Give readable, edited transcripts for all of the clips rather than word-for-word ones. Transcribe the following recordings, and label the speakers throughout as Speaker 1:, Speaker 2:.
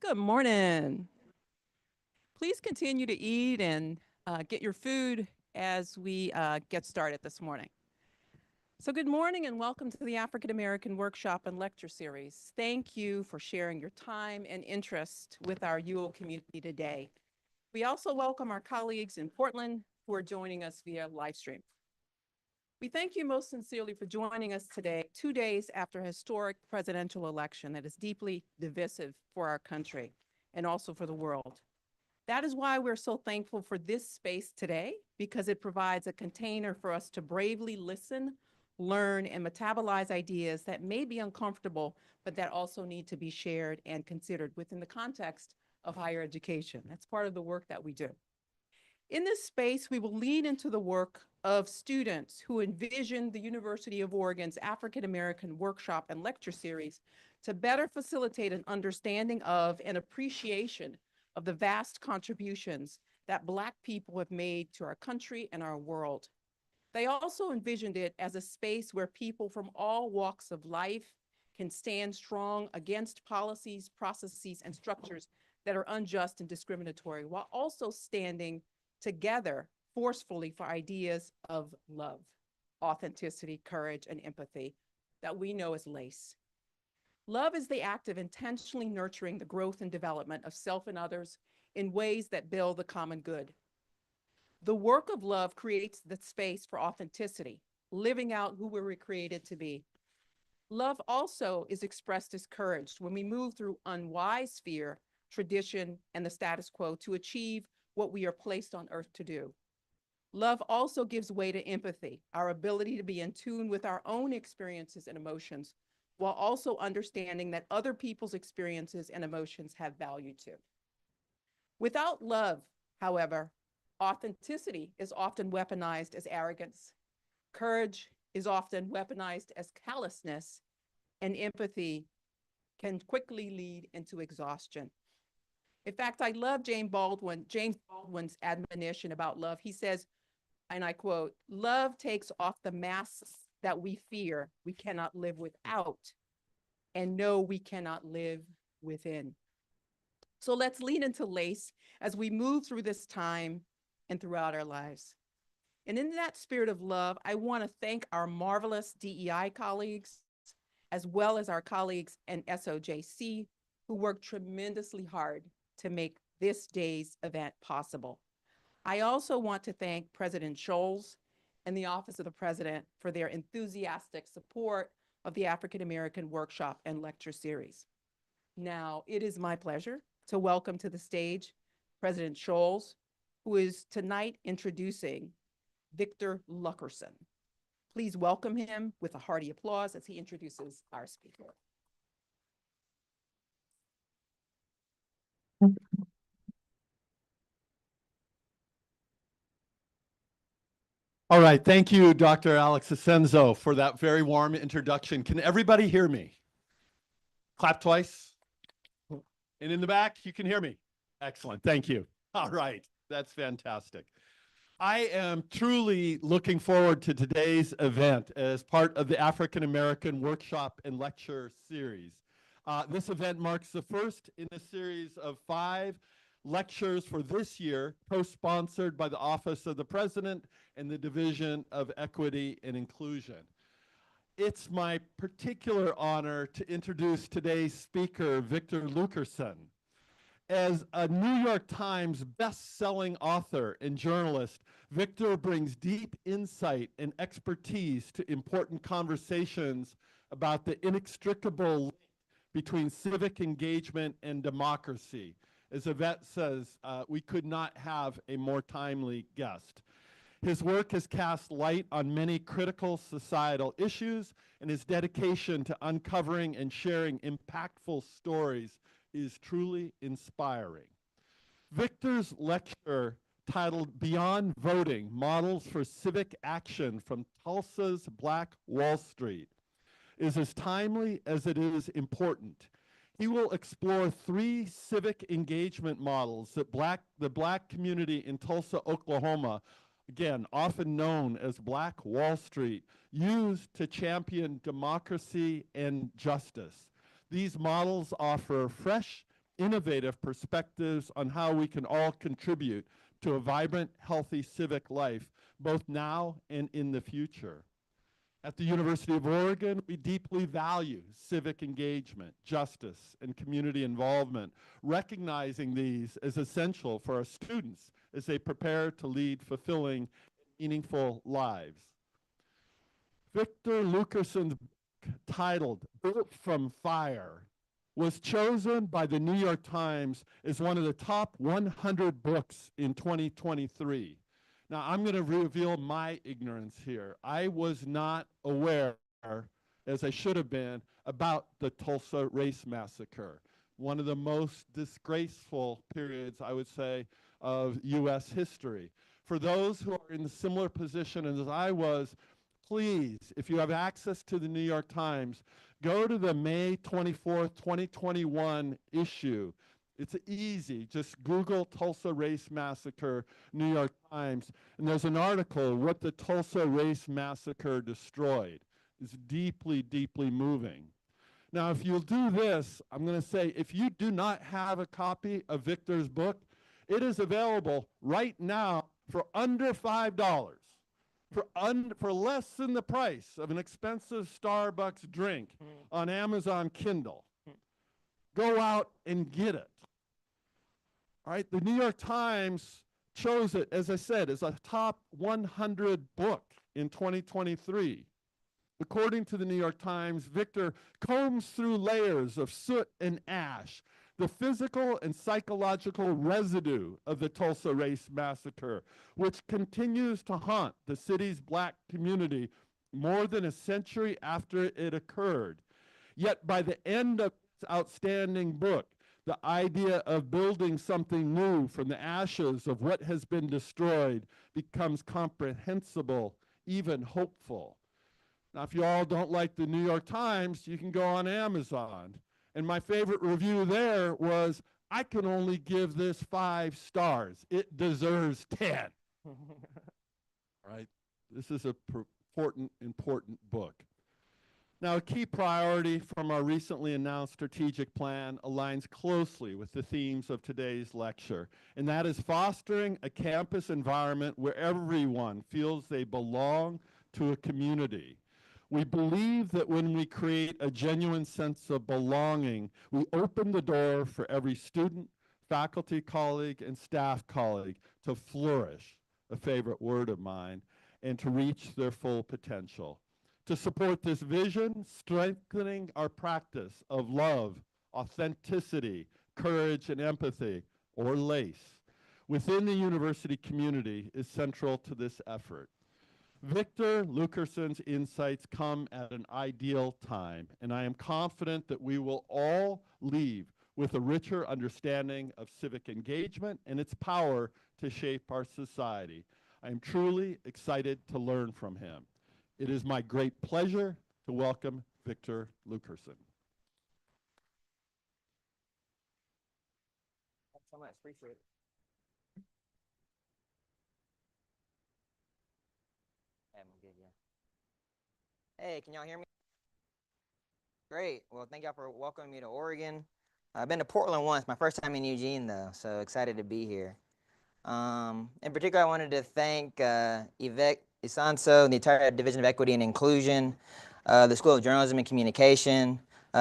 Speaker 1: Good morning. Please continue to eat and get your food as we get started this morning. So good morning and welcome to the African American Workshop and Lecture Series. Thank you for sharing your time and interest with our UO community today. We also welcome our colleagues in Portland who are joining us via live stream. We thank you most sincerely for joining us today, 2 days after a historic presidential election that is deeply divisive for our country and also for the world. That is why we're so thankful for this space today, because it provides a container for us to bravely listen, learn, and metabolize ideas that may be uncomfortable, but that also need to be shared and considered within the context of higher education. That's part of the work that we do. In this space, we will lean into the work of students who envision the University of Oregon's African American Workshop and Lecture Series to better facilitate an understanding of and appreciation of the vast contributions that Black people have made to our country and our world. They also envisioned it as a space where people from all walks of life can stand strong against policies, processes, and structures that are unjust and discriminatory, while also standing together forcefully for ideas of love, authenticity, courage, and empathy that we know as LACE. Love is the act of intentionally nurturing the growth and development of self and others in ways that build the common good. The work of love creates the space for authenticity, living out who we were created to be. Love also is expressed as courage when we move through unwise fear, tradition, and the status quo to achieve what we are placed on earth to do. Love also gives way to empathy, our ability to be in tune with our own experiences and emotions, while also understanding that other people's experiences and emotions have value too. Without love, however, authenticity is often weaponized as arrogance. Courage is often weaponized as callousness, and empathy can quickly lead into exhaustion. In fact, I love James Baldwin's admonition about love. He says, and I quote, "Love takes off the masks that we fear we cannot live without, and know we cannot live within." So let's lean into LACE as we move through this time and throughout our lives. And in that spirit of love, I want to thank our marvelous DEI colleagues, as well as our colleagues in SOJC, who worked tremendously hard to make this day's event possible. I also want to thank President Scholz and the Office of the President for their enthusiastic support of the African American Workshop and Lecture Series. Now, it is my pleasure to welcome to the stage President Scholz, who is tonight introducing Victor Luckerson. Please welcome him with a hearty applause as he introduces our speaker.
Speaker 2: All right, thank you, Dr. Alex Asenzo, for that very warm introduction. Can everybody hear me? Clap twice. And in the back, you can hear me. Excellent, thank you. All right, that's fantastic. I am truly looking forward to today's event as part of the African American Workshop and Lecture Series. This event marks the first in a series of 5 lectures for this year, co-sponsored by the Office of the President and the Division of Equity and Inclusion. It's my particular honor to introduce today's speaker, Victor Luckerson. As a New York Times best-selling author and journalist, Victor brings deep insight and expertise to important conversations about the inextricable link between civic engagement and democracy. As Yvette says, we could not have a more timely guest. His work has cast light on many critical societal issues, and his dedication to uncovering and sharing impactful stories is truly inspiring. Victor's lecture, titled Beyond Voting, Models for Civic Action from Tulsa's Black Wall Street, is as timely as it is important. He will explore 3 civic engagement models that the Black community in Tulsa, Oklahoma, again, often known as Black Wall Street, used to champion democracy and justice. These models offer fresh innovative perspectives on how we can all contribute to a vibrant, healthy civic life, both now and in the future. At the University of Oregon, we deeply value civic engagement, justice, and community involvement, recognizing these as essential for our students as they prepare to lead fulfilling, meaningful lives. Victor Luckerson's book, titled Built from Fire, was chosen by the New York Times as one of the top 100 books in 2023. Now, I'm going to reveal my ignorance here. I was not aware, as I should have been, about the Tulsa race massacre, one of the most disgraceful periods, I would say, of U.S. history. For those who are in a similar position as I was, please, if you have access to the New York Times, go to the May 24th, 2021 issue. It's easy. Just Google Tulsa Race Massacre, New York Times, and there's an article, What the Tulsa Race Massacre Destroyed. It's deeply, deeply moving. Now, if you'll do this, I'm going to say, if you do not have a copy of Victor's book, it is available right now for under $5, for less than the price of an expensive Starbucks drink on Amazon Kindle. Go out and get it. All right, the New York Times chose it, as I said, as a top 100 book in 2023. According to the New York Times, Victor combs through layers of soot and ash, the physical and psychological residue of the Tulsa Race Massacre, which continues to haunt the city's Black community more than a century after it occurred. Yet by the end of this outstanding book, the idea of building something new from the ashes of what has been destroyed becomes comprehensible, even hopeful. Now, if you all don't like the New York Times, you can go on Amazon. And my favorite review there was, I can only give this 5 stars. It deserves 10. Right? This is an important book. Now, a key priority from our recently announced strategic plan aligns closely with the themes of today's lecture, and that is fostering a campus environment where everyone feels they belong to a community. We believe that when we create a genuine sense of belonging, we open the door for every student, faculty colleague, and staff colleague to flourish, a favorite word of mine, and to reach their full potential. To support this vision, strengthening our practice of love, authenticity, courage, and empathy, or LACE, within the university community is central to this effort. Victor Luckerson's insights come at an ideal time, and I am confident that we will all leave with a richer understanding of civic engagement and its power to shape our society. I am truly excited to learn from him. It is my great pleasure to welcome Victor Luckerson.
Speaker 3: Thanks so much. Appreciate it. I'm good, yeah. Hey, can y'all hear me? Great. Well, thank y'all for welcoming me to Oregon. I've been to Portland once, my first time in Eugene, though, so excited to be here. In particular, I wanted to thank Yvette Isanso, the entire Division of Equity and Inclusion, the School of Journalism and Communication,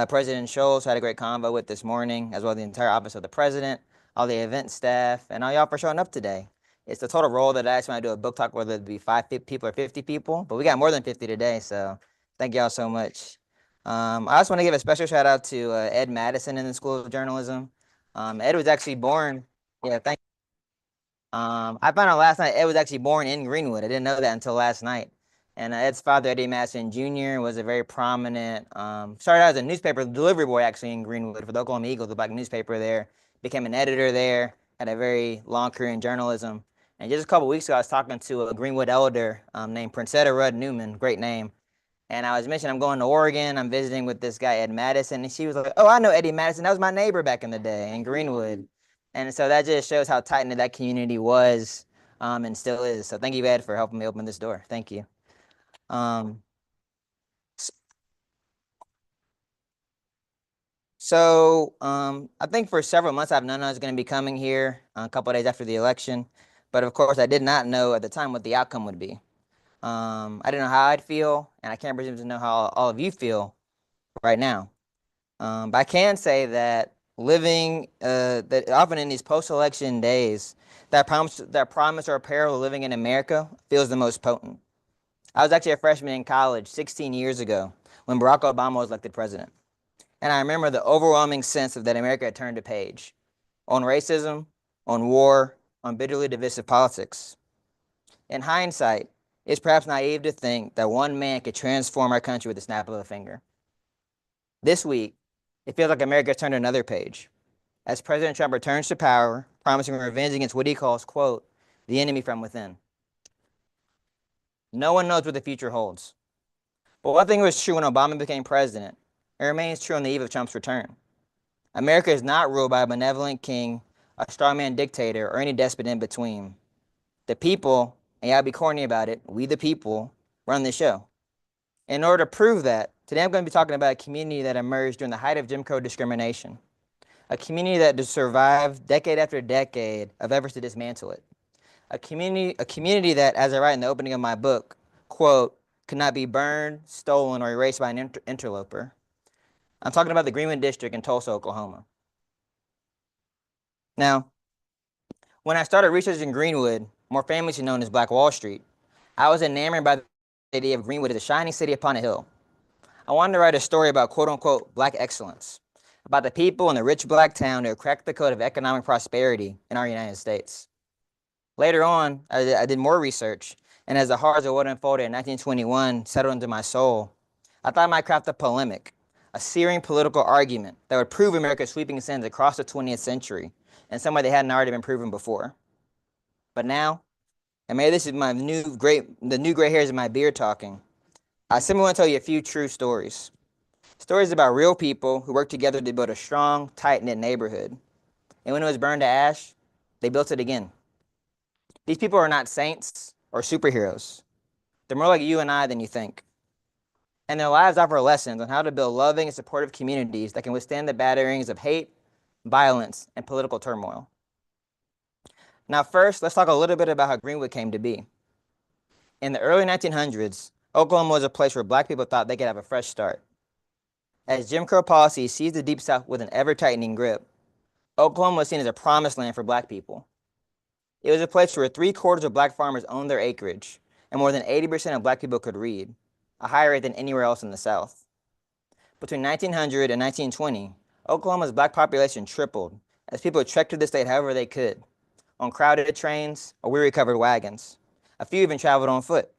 Speaker 3: President Scholes, who I had a great convo with this morning, as well as the entire Office of the President, all the event staff, and all y'all for showing up today. It's the total role that I actually want to do a book talk, whether it be 5 people or 50 people, but we got more than 50 today, so thank y'all so much. I also want to give a special shout out to Ed Madison in the School of Journalism. Ed was actually born, thank I found out last night Ed was actually born in Greenwood. I didn't know that until last night. And Ed's father, Eddie Madison Jr., was a very prominent, started out as a newspaper delivery boy actually in Greenwood for the Oklahoma Eagles, the black newspaper there, became an editor there, had a very long career in journalism. And just a couple weeks ago, I was talking to a Greenwood elder named Princetta Rudd Newman, great name. And I was mentioning I'm going to Oregon, I'm visiting with this guy, Ed Madison, and she was like, oh, I know Eddie Madison, that was my neighbor back in the day in Greenwood. And so that just shows how tight-knit that community was and still is. So thank you, Ed, for helping me open this door. Thank you. So I think for several months I've known I was going to be coming here a couple of days after the election, but of course I did not know at the time what the outcome would be. I didn't know how I'd feel, and I can't presume to know how all of you feel right now. But I can say that that often in these post-election days, that promise or peril of living in America feels the most potent. I was actually a freshman in college 16 years ago when Barack Obama was elected president. And I remember the overwhelming sense of that America had turned a page on racism, on war, on bitterly divisive politics. In hindsight, it's perhaps naive to think that one man could transform our country with the snap of a finger. This week, it feels like America has turned another page as President Trump returns to power, promising revenge against what he calls, quote, the enemy from within. No one knows what the future holds. But one thing was true when Obama became president, it remains true on the eve of Trump's return. America is not ruled by a benevolent king, a strongman dictator, or any despot in between. The people, and I'll be corny about it, we the people, run the show. In order to prove that, today I'm going to be talking about a community that emerged during the height of Jim Crow discrimination. A community that survived decade after decade of efforts to dismantle it. A community that, as I write in the opening of my book, quote, could not be burned, stolen, or erased by an interloper. I'm talking about the Greenwood district in Tulsa, Oklahoma. Now, when I started researching Greenwood, more famously known as Black Wall Street, I was enamored by the idea of Greenwood as a shining city upon a hill. I wanted to write a story about quote-unquote black excellence, about the people in the rich black town who cracked the code of economic prosperity in our United States. Later on, I did more research, and as the horrors of what unfolded in 1921 settled into my soul, I thought I might craft a polemic, a searing political argument that would prove America's sweeping sins across the 20th century in some way they hadn't already been proven before. But now, and maybe this is the new gray hairs in my beard talking, I simply want to tell you a few true stories. Stories about real people who worked together to build a strong, tight-knit neighborhood. And when it was burned to ash, they built it again. These people are not saints or superheroes. They're more like you and I than you think. And their lives offer lessons on how to build loving and supportive communities that can withstand the batterings of hate, violence, and political turmoil. Now first, let's talk a little bit about how Greenwood came to be. In the early 1900s, Oklahoma was a place where black people thought they could have a fresh start. As Jim Crow policy seized the Deep South with an ever-tightening grip, Oklahoma was seen as a promised land for black people. It was a place where 3/4 of black farmers owned their acreage, and more than 80% of black people could read, a higher rate than anywhere else in the South. Between 1900 and 1920, Oklahoma's black population tripled as people trekked to the state however they could, on crowded trains or weary-covered wagons. A few even traveled on foot.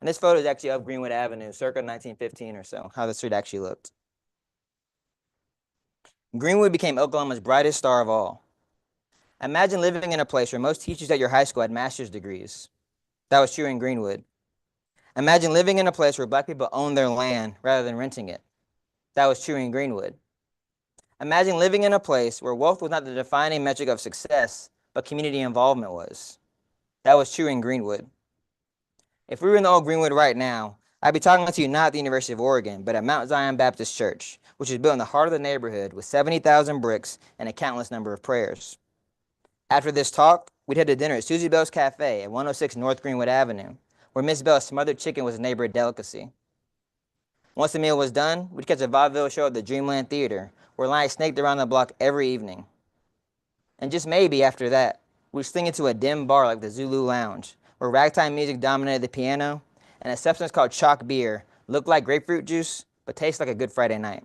Speaker 3: And this photo is actually of Greenwood Avenue, circa 1915 or so, how the street actually looked. Greenwood became Oklahoma's brightest star of all. Imagine living in a place where most teachers at your high school had master's degrees. That was true in Greenwood. Imagine living in a place where black people owned their land rather than renting it. That was true in Greenwood. Imagine living in a place where wealth was not the defining metric of success, but community involvement was. That was true in Greenwood. If we were in the old Greenwood right now, I'd be talking to you not at the University of Oregon, but at Mount Zion Baptist Church, which is built in the heart of the neighborhood with 70,000 bricks and a countless number of prayers. After this talk, we'd head to dinner at Susie Bell's Cafe at 106 North Greenwood Avenue, where Miss Bell's smothered chicken was a neighborhood delicacy. Once the meal was done, we'd catch a vaudeville show at the Dreamland Theater, where lines snaked around the block every evening. And just maybe after that, we'd sling into a dim bar like the Zulu Lounge, where ragtime music dominated the piano, and a substance called chalk beer looked like grapefruit juice, but tastes like a good Friday night.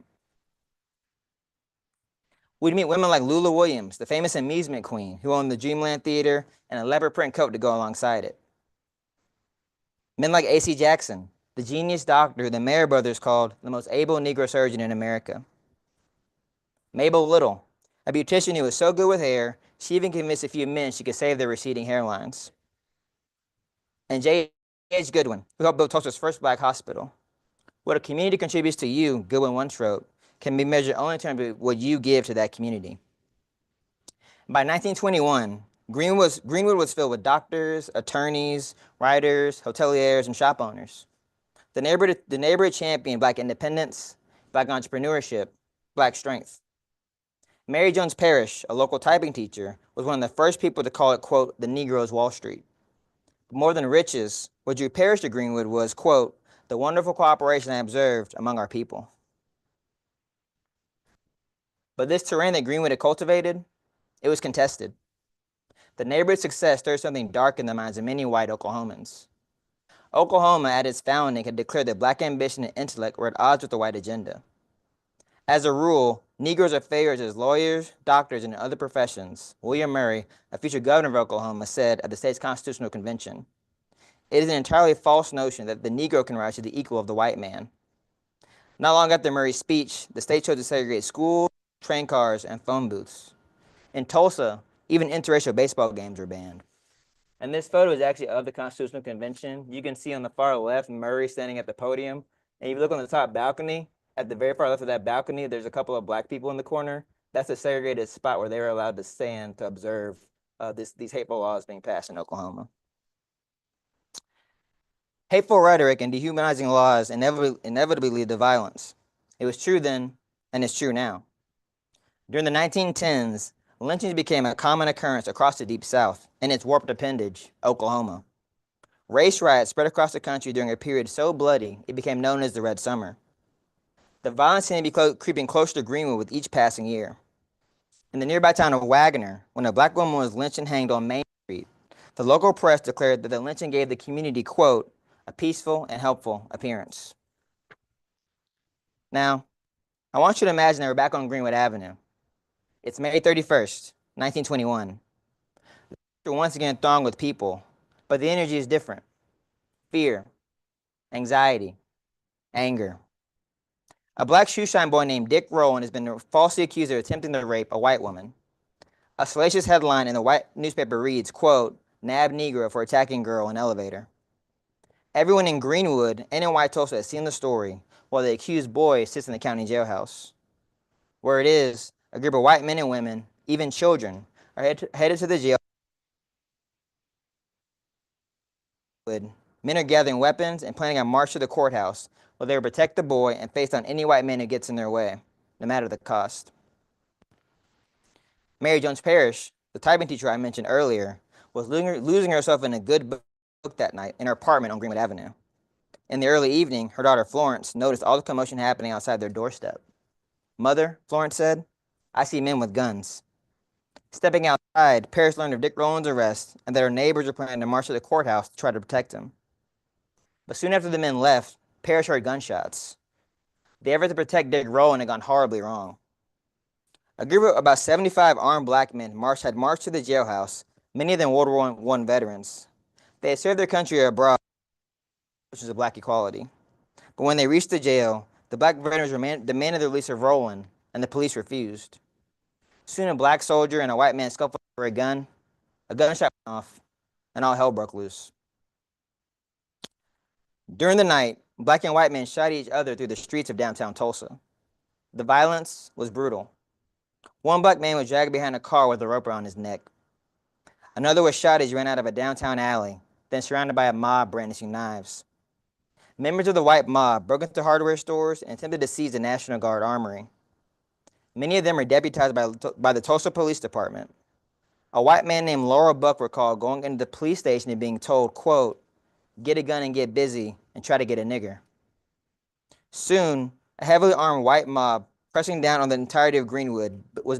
Speaker 3: We'd meet women like Lula Williams, the famous amusement queen, who owned the Dreamland Theater and a leopard print coat to go alongside it. Men like A.C. Jackson, the genius doctor the Mayer brothers called the most able Negro surgeon in America. Mabel Little, a beautician who was so good with hair, she even convinced a few men she could save their receding hairlines. And J.H. Goodwin, who helped build Tulsa's first black hospital. What a community contributes to you, Goodwin once wrote, can be measured only in terms of what you give to that community. By 1921, Greenwood was filled with doctors, attorneys, writers, hoteliers, and shop owners. The neighborhood championed black independence, black entrepreneurship, Black strength. Mary Jones Parrish, a local typing teacher, was one of the first people to call it, quote, the Negro's Wall Street. But more than riches, what drew Parrish to Greenwood was, quote, the wonderful cooperation I observed among our people. But this terrain that Greenwood had cultivated, it was contested. The neighborhood success stirred something dark in the minds of many white Oklahomans. Oklahoma, at its founding, had declared that black ambition and intellect were at odds with the white agenda. As a rule, Negroes are favored as lawyers, doctors, and other professions. William Murray, a future governor of Oklahoma, said at the state's constitutional convention, "It is an entirely false notion that the Negro can rise to the equal of the white man." Not long after Murray's speech, the state chose to segregate schools, train cars, and phone booths. In Tulsa, even interracial baseball games were banned. And this photo is actually of the Constitutional Convention. You can see on the far left, Murray standing at the podium. And if you look on the top balcony, at the very far left of that balcony, there's a couple of black people in the corner. That's a segregated spot where they were allowed to stand to observe these hateful laws being passed in Oklahoma. Hateful rhetoric and dehumanizing laws inevitably lead to violence. It was true then, and it's true now. During the 1910s, lynchings became a common occurrence across the Deep South and its warped appendage, Oklahoma. Race riots spread across the country during a period so bloody it became known as the Red Summer. The violence seemed to be creeping closer to Greenwood with each passing year. In the nearby town of Wagoner, when a black woman was lynched and hanged on Main Street, the local press declared that the lynching gave the community, quote, a peaceful and helpful appearance. Now, I want you to imagine that we're back on Greenwood Avenue. It's May 31st, 1921. The streets are once again thronged with people, but the energy is different. Fear, anxiety, anger. A black shoeshine boy named Dick Rowland has been falsely accused of attempting to rape a white woman. A salacious headline in the white newspaper reads, quote, "Nab Negro for attacking girl in elevator." Everyone in Greenwood and in White Tulsa has seen the story, while the accused boy sits in the county jailhouse. Where it is, a group of white men and women, even children, are headed to the jail. Men are gathering weapons and planning a march to the courthouse, where they will protect the boy and face down any white man who gets in their way, no matter the cost. Mary Jones Parrish, the typing teacher I mentioned earlier, was losing herself in a good book that night in her apartment on Greenwood Avenue. In the early evening, her daughter Florence noticed all the commotion happening outside their doorstep. "Mother," Florence said, "I see men with guns." Stepping outside, Parrish learned of Dick Rowland's arrest and that her neighbors were planning to march to the courthouse to try to protect him. But soon after the men left, Parrish heard gunshots. The effort to protect Dick Rowland had gone horribly wrong. A group of about 75 armed black men had marched to the jailhouse, many of them World War I veterans. They had served their country abroad, which is black equality. But when they reached the jail, the black veterans demanded the release of Rowland, and the police refused. Soon a black soldier and a white man scuffled for a gunshot went off, and all hell broke loose. During the night, black and white men shot each other through the streets of downtown Tulsa. The violence was brutal. One black man was dragged behind a car with a rope around his neck. Another was shot as he ran out of a downtown alley, then surrounded by a mob brandishing knives. Members of the white mob broke into hardware stores and attempted to seize the National Guard armory. Many of them were deputized by the Tulsa Police Department. A white man named Laurel Buck recalled going into the police station and being told, quote, "Get a gun and get busy and try to get a nigger." Soon, a heavily armed white mob pressing down on the entirety of Greenwood was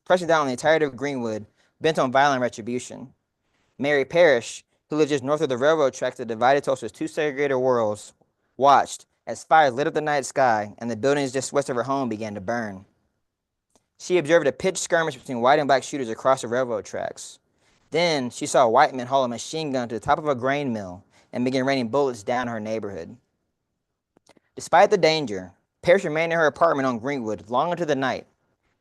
Speaker 3: pressing down on the entirety of Greenwood, bent on violent retribution. Mary Parrish, who lived just north of the railroad tracks that divided Tulsa's two segregated worlds, watched as fires lit up the night sky and the buildings just west of her home began to burn. She observed a pitched skirmish between white and black shooters across the railroad tracks. Then she saw a white man haul a machine gun to the top of a grain mill and begin raining bullets down her neighborhood. Despite the danger, Parrish remained in her apartment on Greenwood long into the night,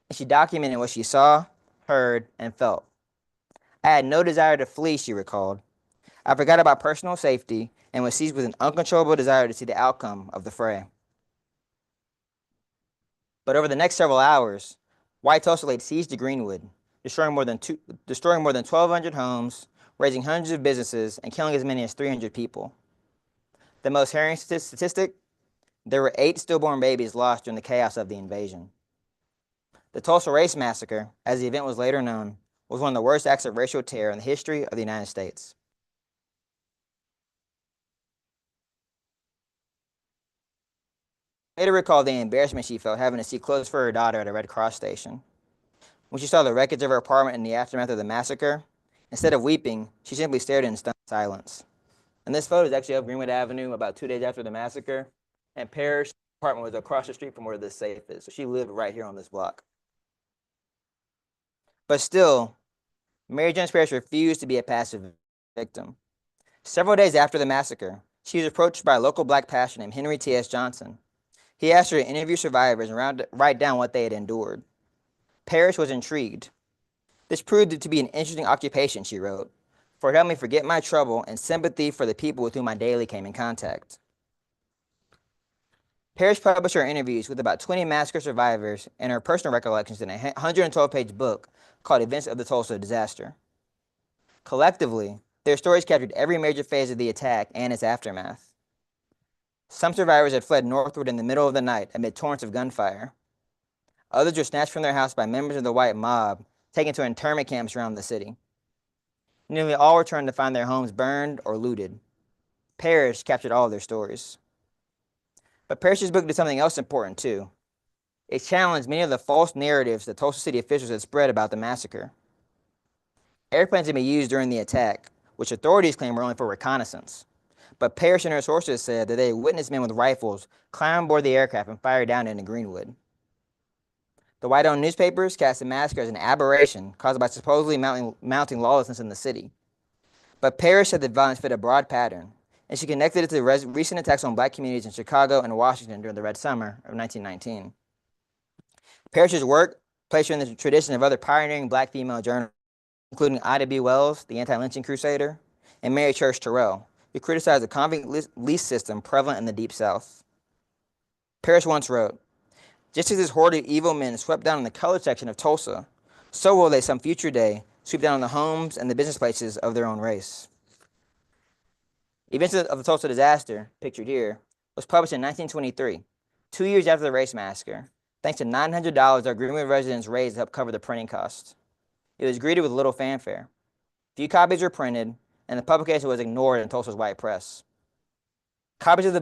Speaker 3: and she documented what she saw, heard, and felt. "I had no desire to flee," she recalled. "I forgot about personal safety and was seized with an uncontrollable desire to see the outcome of the fray." But over the next several hours, white Tulsa laid siege to Greenwood, destroying more than 1,200 homes, razing hundreds of businesses, and killing as many as 300 people. The most harrowing statistic: there were 8 stillborn babies lost during the chaos of the invasion. The Tulsa Race Massacre, as the event was later known, was one of the worst acts of racial terror in the history of the United States. Later recalled the embarrassment she felt having to see clothes for her daughter at a Red Cross station. When she saw the wreckage of her apartment in the aftermath of the massacre, instead of weeping, she simply stared in stunned silence. And this photo is actually of Greenwood Avenue about 2 days after the massacre, and Parrish's apartment was across the street from where the safe is, so she lived right here on this block. But still, Mary Jones Parrish refused to be a passive victim. Several days after the massacre, she was approached by a local black pastor named Henry T.S. Johnson. He asked her to interview survivors and write down what they had endured. Parrish was intrigued. This proved to be an interesting occupation, she wrote, for it helped me forget my trouble and sympathy for the people with whom I daily came in contact. Parrish published her interviews with about 20 massacre survivors and her personal recollections in a 112-page book called Events of the Tulsa Disaster. Collectively, their stories captured every major phase of the attack and its aftermath. Some survivors had fled northward in the middle of the night amid torrents of gunfire. Others were snatched from their house by members of the white mob, taken to internment camps around the city. Nearly all returned to find their homes burned or looted. Parrish captured all of their stories. But Parrish's book did something else important too. It challenged many of the false narratives that Tulsa city officials had spread about the massacre. Airplanes had been used during the attack, which authorities claimed were only for reconnaissance. But Parrish and her sources said that they witnessed men with rifles climb aboard the aircraft and fire down into Greenwood. The white-owned newspapers cast the massacre as an aberration caused by supposedly mounting lawlessness in the city. But Parrish said the violence fit a broad pattern, and she connected it to the recent attacks on black communities in Chicago and Washington during the Red Summer of 1919. Parrish's work placed her in the tradition of other pioneering black female journalists, including AAWLS, the anti-lynching crusader, and Mary Church Terrell, who criticized the convict lease system prevalent in the Deep South. Parrish once wrote, "Just as this horde of evil men swept down in the colored section of Tulsa, so will they some future day sweep down on the homes and the business places of their own race." Events of the Tulsa disaster, pictured here, was published in 1923, 2 years after the race massacre, thanks to $900 that Greenwood residents raised to help cover the printing costs. It was greeted with little fanfare. Few copies were printed, and the publication was ignored in Tulsa's white press. Copies of the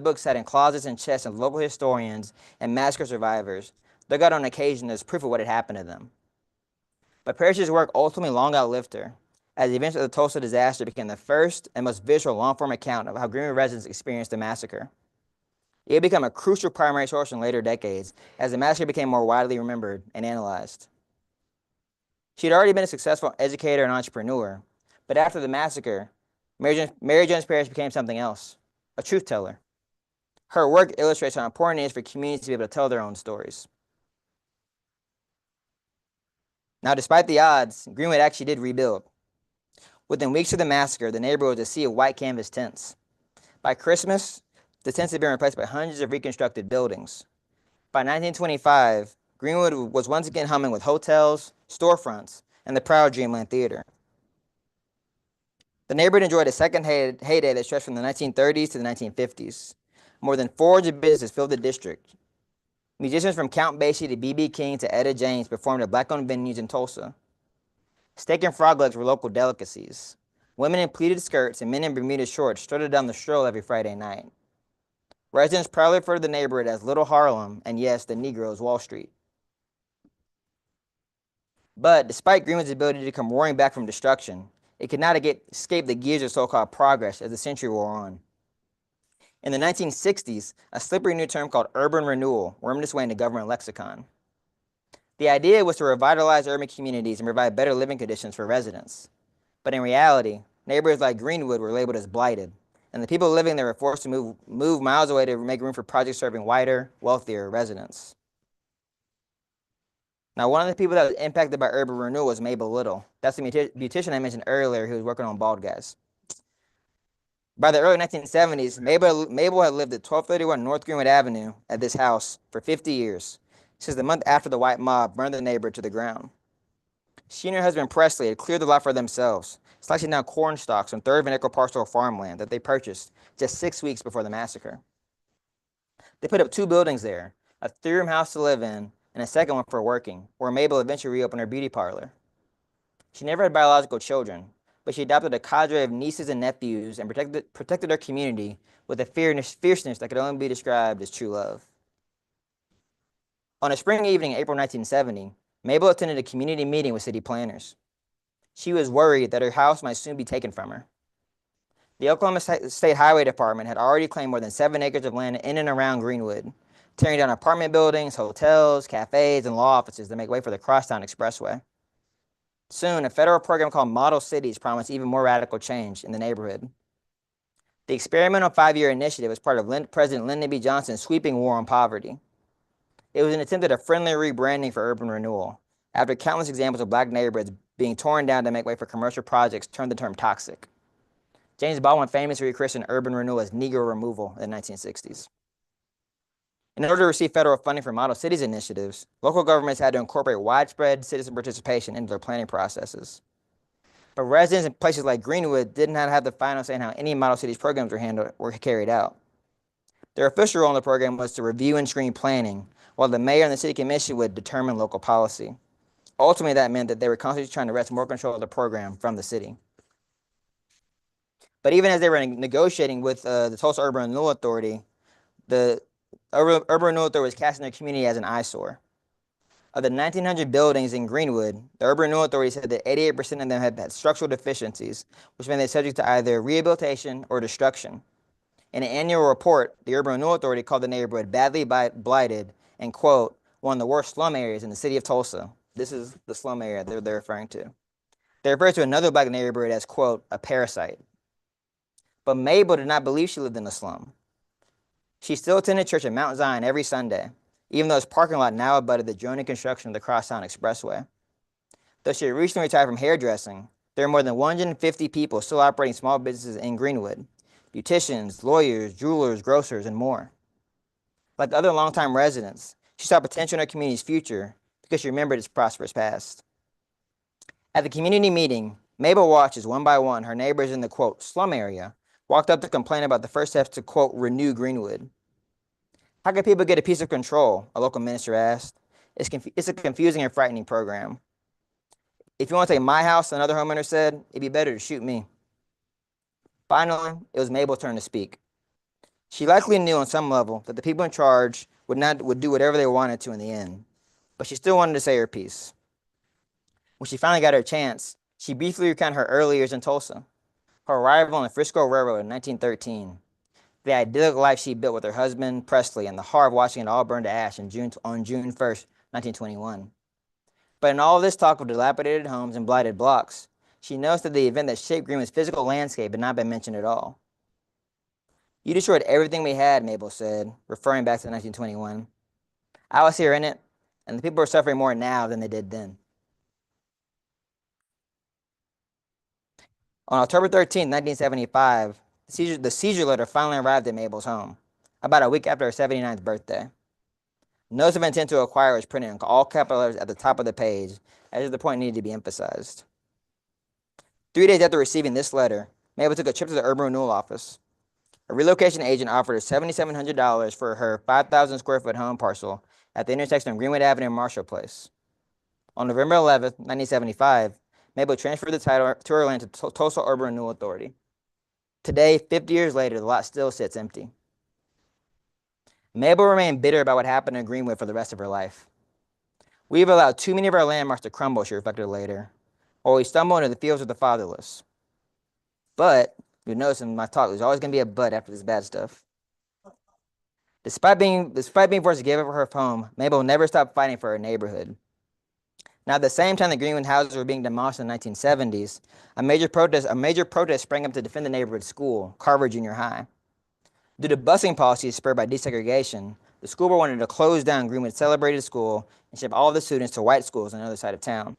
Speaker 3: book sat in closets and chests of local historians and massacre survivors, dug out on occasion as proof of what had happened to them. But Parrish's work ultimately long outlived her, as the events of the Tulsa disaster became the first and most visual long-form account of how Greenwood residents experienced the massacre. It had become a crucial primary source in later decades as the massacre became more widely remembered and analyzed. She had already been a successful educator and entrepreneur, but after the massacre, Mary Jones Parrish became something else, a truth teller. Her work illustrates how important it is for communities to be able to tell their own stories. Now, despite the odds, Greenwood actually did rebuild. Within weeks of the massacre, the neighborhood was a sea of white canvas tents. By Christmas, the tents had been replaced by hundreds of reconstructed buildings. By 1925, Greenwood was once again humming with hotels, storefronts, and the proud Dreamland Theater. The neighborhood enjoyed a second heyday that stretched from the 1930s to the 1950s. More than 400 businesses filled the district. Musicians from Count Basie to B.B. King to Etta James performed at black-owned venues in Tulsa. Steak and frog legs were local delicacies. Women in pleated skirts and men in Bermuda shorts strutted down the stroll every Friday night. Residents proudly referred to the neighborhood as Little Harlem and, yes, the Negro's Wall Street. But despite Greenwood's ability to come roaring back from destruction, it could not escape the gears of so-called progress as the century wore on. In the 1960s, a slippery new term called urban renewal wormed its way into government lexicon. The idea was to revitalize urban communities and provide better living conditions for residents. But in reality, neighborhoods like Greenwood were labeled as blighted, and the people living there were forced to move miles away to make room for projects serving whiter, wealthier residents. Now, one of the people that was impacted by urban renewal was Mabel Little. That's the beautician I mentioned earlier who was working on bald guys. By the early 1970s, Mabel had lived at 1231 North Greenwood Avenue at this house for 50 years, since the month after the white mob burned the neighborhood to the ground. She and her husband Presley had cleared the lot for themselves, slicing down corn stalks on 3rd and acre parcel of farmland that they purchased just 6 weeks before the massacre. They put up 2 buildings there, a 3-room house to live in, and and a second one for working, where Mabel eventually reopened her beauty parlor. She never had biological children, but she adopted a cadre of nieces and nephews and protected her community with a fierceness that could only be described as true love. On a spring evening in April 1970, Mabel attended a community meeting with city planners. She was worried that her house might soon be taken from her. The Oklahoma State Highway Department had already claimed more than 7 acres of land in and around Greenwood, tearing down apartment buildings, hotels, cafes, and law offices to make way for the Crosstown Expressway. Soon, a federal program called Model Cities promised even more radical change in the neighborhood. The experimental 5-year initiative was part of President Lyndon B. Johnson's sweeping war on poverty. It was an attempt at a friendly rebranding for urban renewal, after countless examples of black neighborhoods being torn down to make way for commercial projects turned the term toxic. James Baldwin famously rechristened urban renewal as Negro removal in the 1960s. In order to receive federal funding for model cities initiatives, local governments had to incorporate widespread citizen participation into their planning processes. But residents in places like Greenwood did not have the final say in how any model cities programs were carried out. Their official role in the program was to review and screen planning, while the mayor and the city commission would determine local policy. Ultimately, that meant that they were constantly trying to wrest more control of the program from the city. But even as they were negotiating with the Tulsa Urban Renewal Authority, the Urban Renewal Authority was casting their community as an eyesore. Of the 1,900 buildings in Greenwood, the Urban Renewal Authority said that 88% of them had structural deficiencies, which meant they're subject to either rehabilitation or destruction. In an annual report, the Urban Renewal Authority called the neighborhood badly blighted and, quote, one of the worst slum areas in the city of Tulsa. This is the slum area they're referring to. They referred to another black neighborhood as, quote, a parasite. But Mabel did not believe she lived in a slum. She still attended church at Mount Zion every Sunday, even though its parking lot now abutted the joining construction of the Crosstown Expressway. Though she had recently retired from hairdressing, there are more than 150 people still operating small businesses in Greenwood: beauticians, lawyers, jewelers, grocers, and more. Like other longtime residents, she saw potential in her community's future because she remembered its prosperous past. At the community meeting, Mabel watched as one by one her neighbors in the, quote, slum area walked up to complain about the first steps to, quote, renew Greenwood. How can people get a piece of control? A local minister asked. It's a confusing and frightening program. If you want to take my house, another homeowner said, it'd be better to shoot me. Finally, it was Mabel's turn to speak. She likely knew on some level that the people in charge would do whatever they wanted to in the end, but she still wanted to say her piece. When she finally got her chance, she briefly recounted her early years in Tulsa, her arrival on the Frisco Railroad in 1913, the idyllic life she built with her husband, Presley, and the horror of watching it all burn to ash on June 1st, 1921. But in all this talk of dilapidated homes and blighted blocks, she noticed that the event that shaped Greenwood's physical landscape had not been mentioned at all. You destroyed everything we had, Mabel said, referring back to 1921. I was here in it, and the people are suffering more now than they did then. On October 13, 1975, the seizure letter finally arrived at Mabel's home, about a week after her 79th birthday. Notice of intent to acquire was printed in all capital letters at the top of the page, as if the point needed to be emphasized. 3 days after receiving this letter, Mabel took a trip to the Urban Renewal office. A relocation agent offered her $7,700 for her 5,000 square foot home parcel at the intersection of Greenwood Avenue and Marshall Place. On November 11, 1975, Mabel transferred the title to her land to Tulsa Urban Renewal Authority. Today, 50 years later, the lot still sits empty. Mabel remained bitter about what happened in Greenwood for the rest of her life. We've allowed too many of our landmarks to crumble, she reflected later, or we stumble into the fields of the fatherless. But, you'll notice in my talk, there's always going to be a but after this bad stuff. Despite being forced to give up her home, Mabel never stopped fighting for her neighborhood. Now, at the same time the Greenwood houses were being demolished in the 1970s, a major protest sprang up to defend the neighborhood school, Carver Junior High. Due to busing policies spurred by desegregation, the school board wanted to close down Greenwood's celebrated school and ship all of the students to white schools on the other side of town.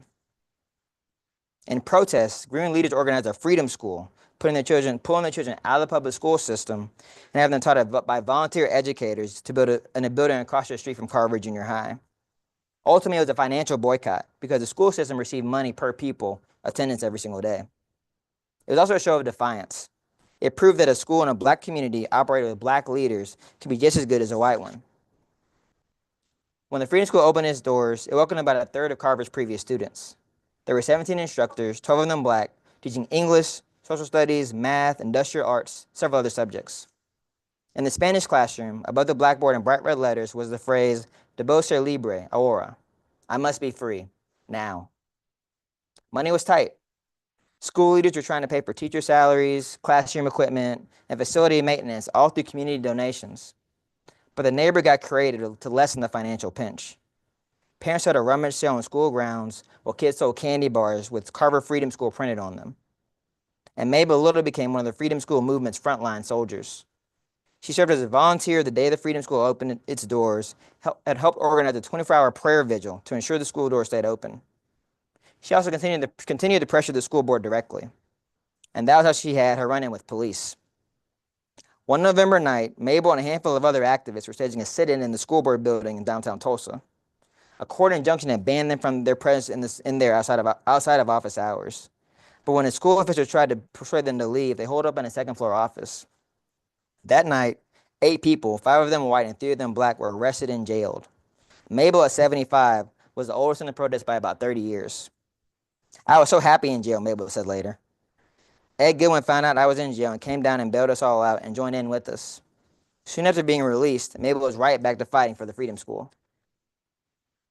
Speaker 3: In protest, Greenwood leaders organized a freedom school, pulling their children out of the public school system and having them taught by volunteer educators to build in a building across the street from Carver Junior High. Ultimately, it was a financial boycott because the school system received money per pupil attendance every single day. It was also a show of defiance. It proved that a school in a black community operated with black leaders could be just as good as a white one. When the Freedom School opened its doors, it welcomed about a third of Carver's previous students. There were 17 instructors, 12 of them black, teaching English, social studies, math, industrial arts, several other subjects. In the Spanish classroom, above the blackboard in bright red letters was the phrase, Debo ser libre, ahora. I must be free, now. Money was tight. School leaders were trying to pay for teacher salaries, classroom equipment, and facility maintenance, all through community donations. But the neighbor got creative to lessen the financial pinch. Parents had a rummage sale on school grounds while kids sold candy bars with Carver Freedom School printed on them. And Mabel Little became one of the Freedom School movement's frontline soldiers. She served as a volunteer the day the Freedom School opened its doors and helped organize a 24-hour prayer vigil to ensure the school doors stayed open. She also continued to pressure the school board directly. And that was how she had her run-in with police. One November night, Mabel and a handful of other activists were staging a sit-in in the school board building in downtown Tulsa. A court injunction had banned them from their presence in there outside of office hours. But when the school officials tried to persuade them to leave, they holed up in a second-floor office. That night, 8 people, 5 of them white and 3 of them black, were arrested and jailed. Mabel, at 75, was the oldest in the protest by about 30 years. I was so happy in jail, Mabel said later. Ed Goodwin found out I was in jail and came down and bailed us all out and joined in with us. Soon after being released, Mabel was right back to fighting for the Freedom School.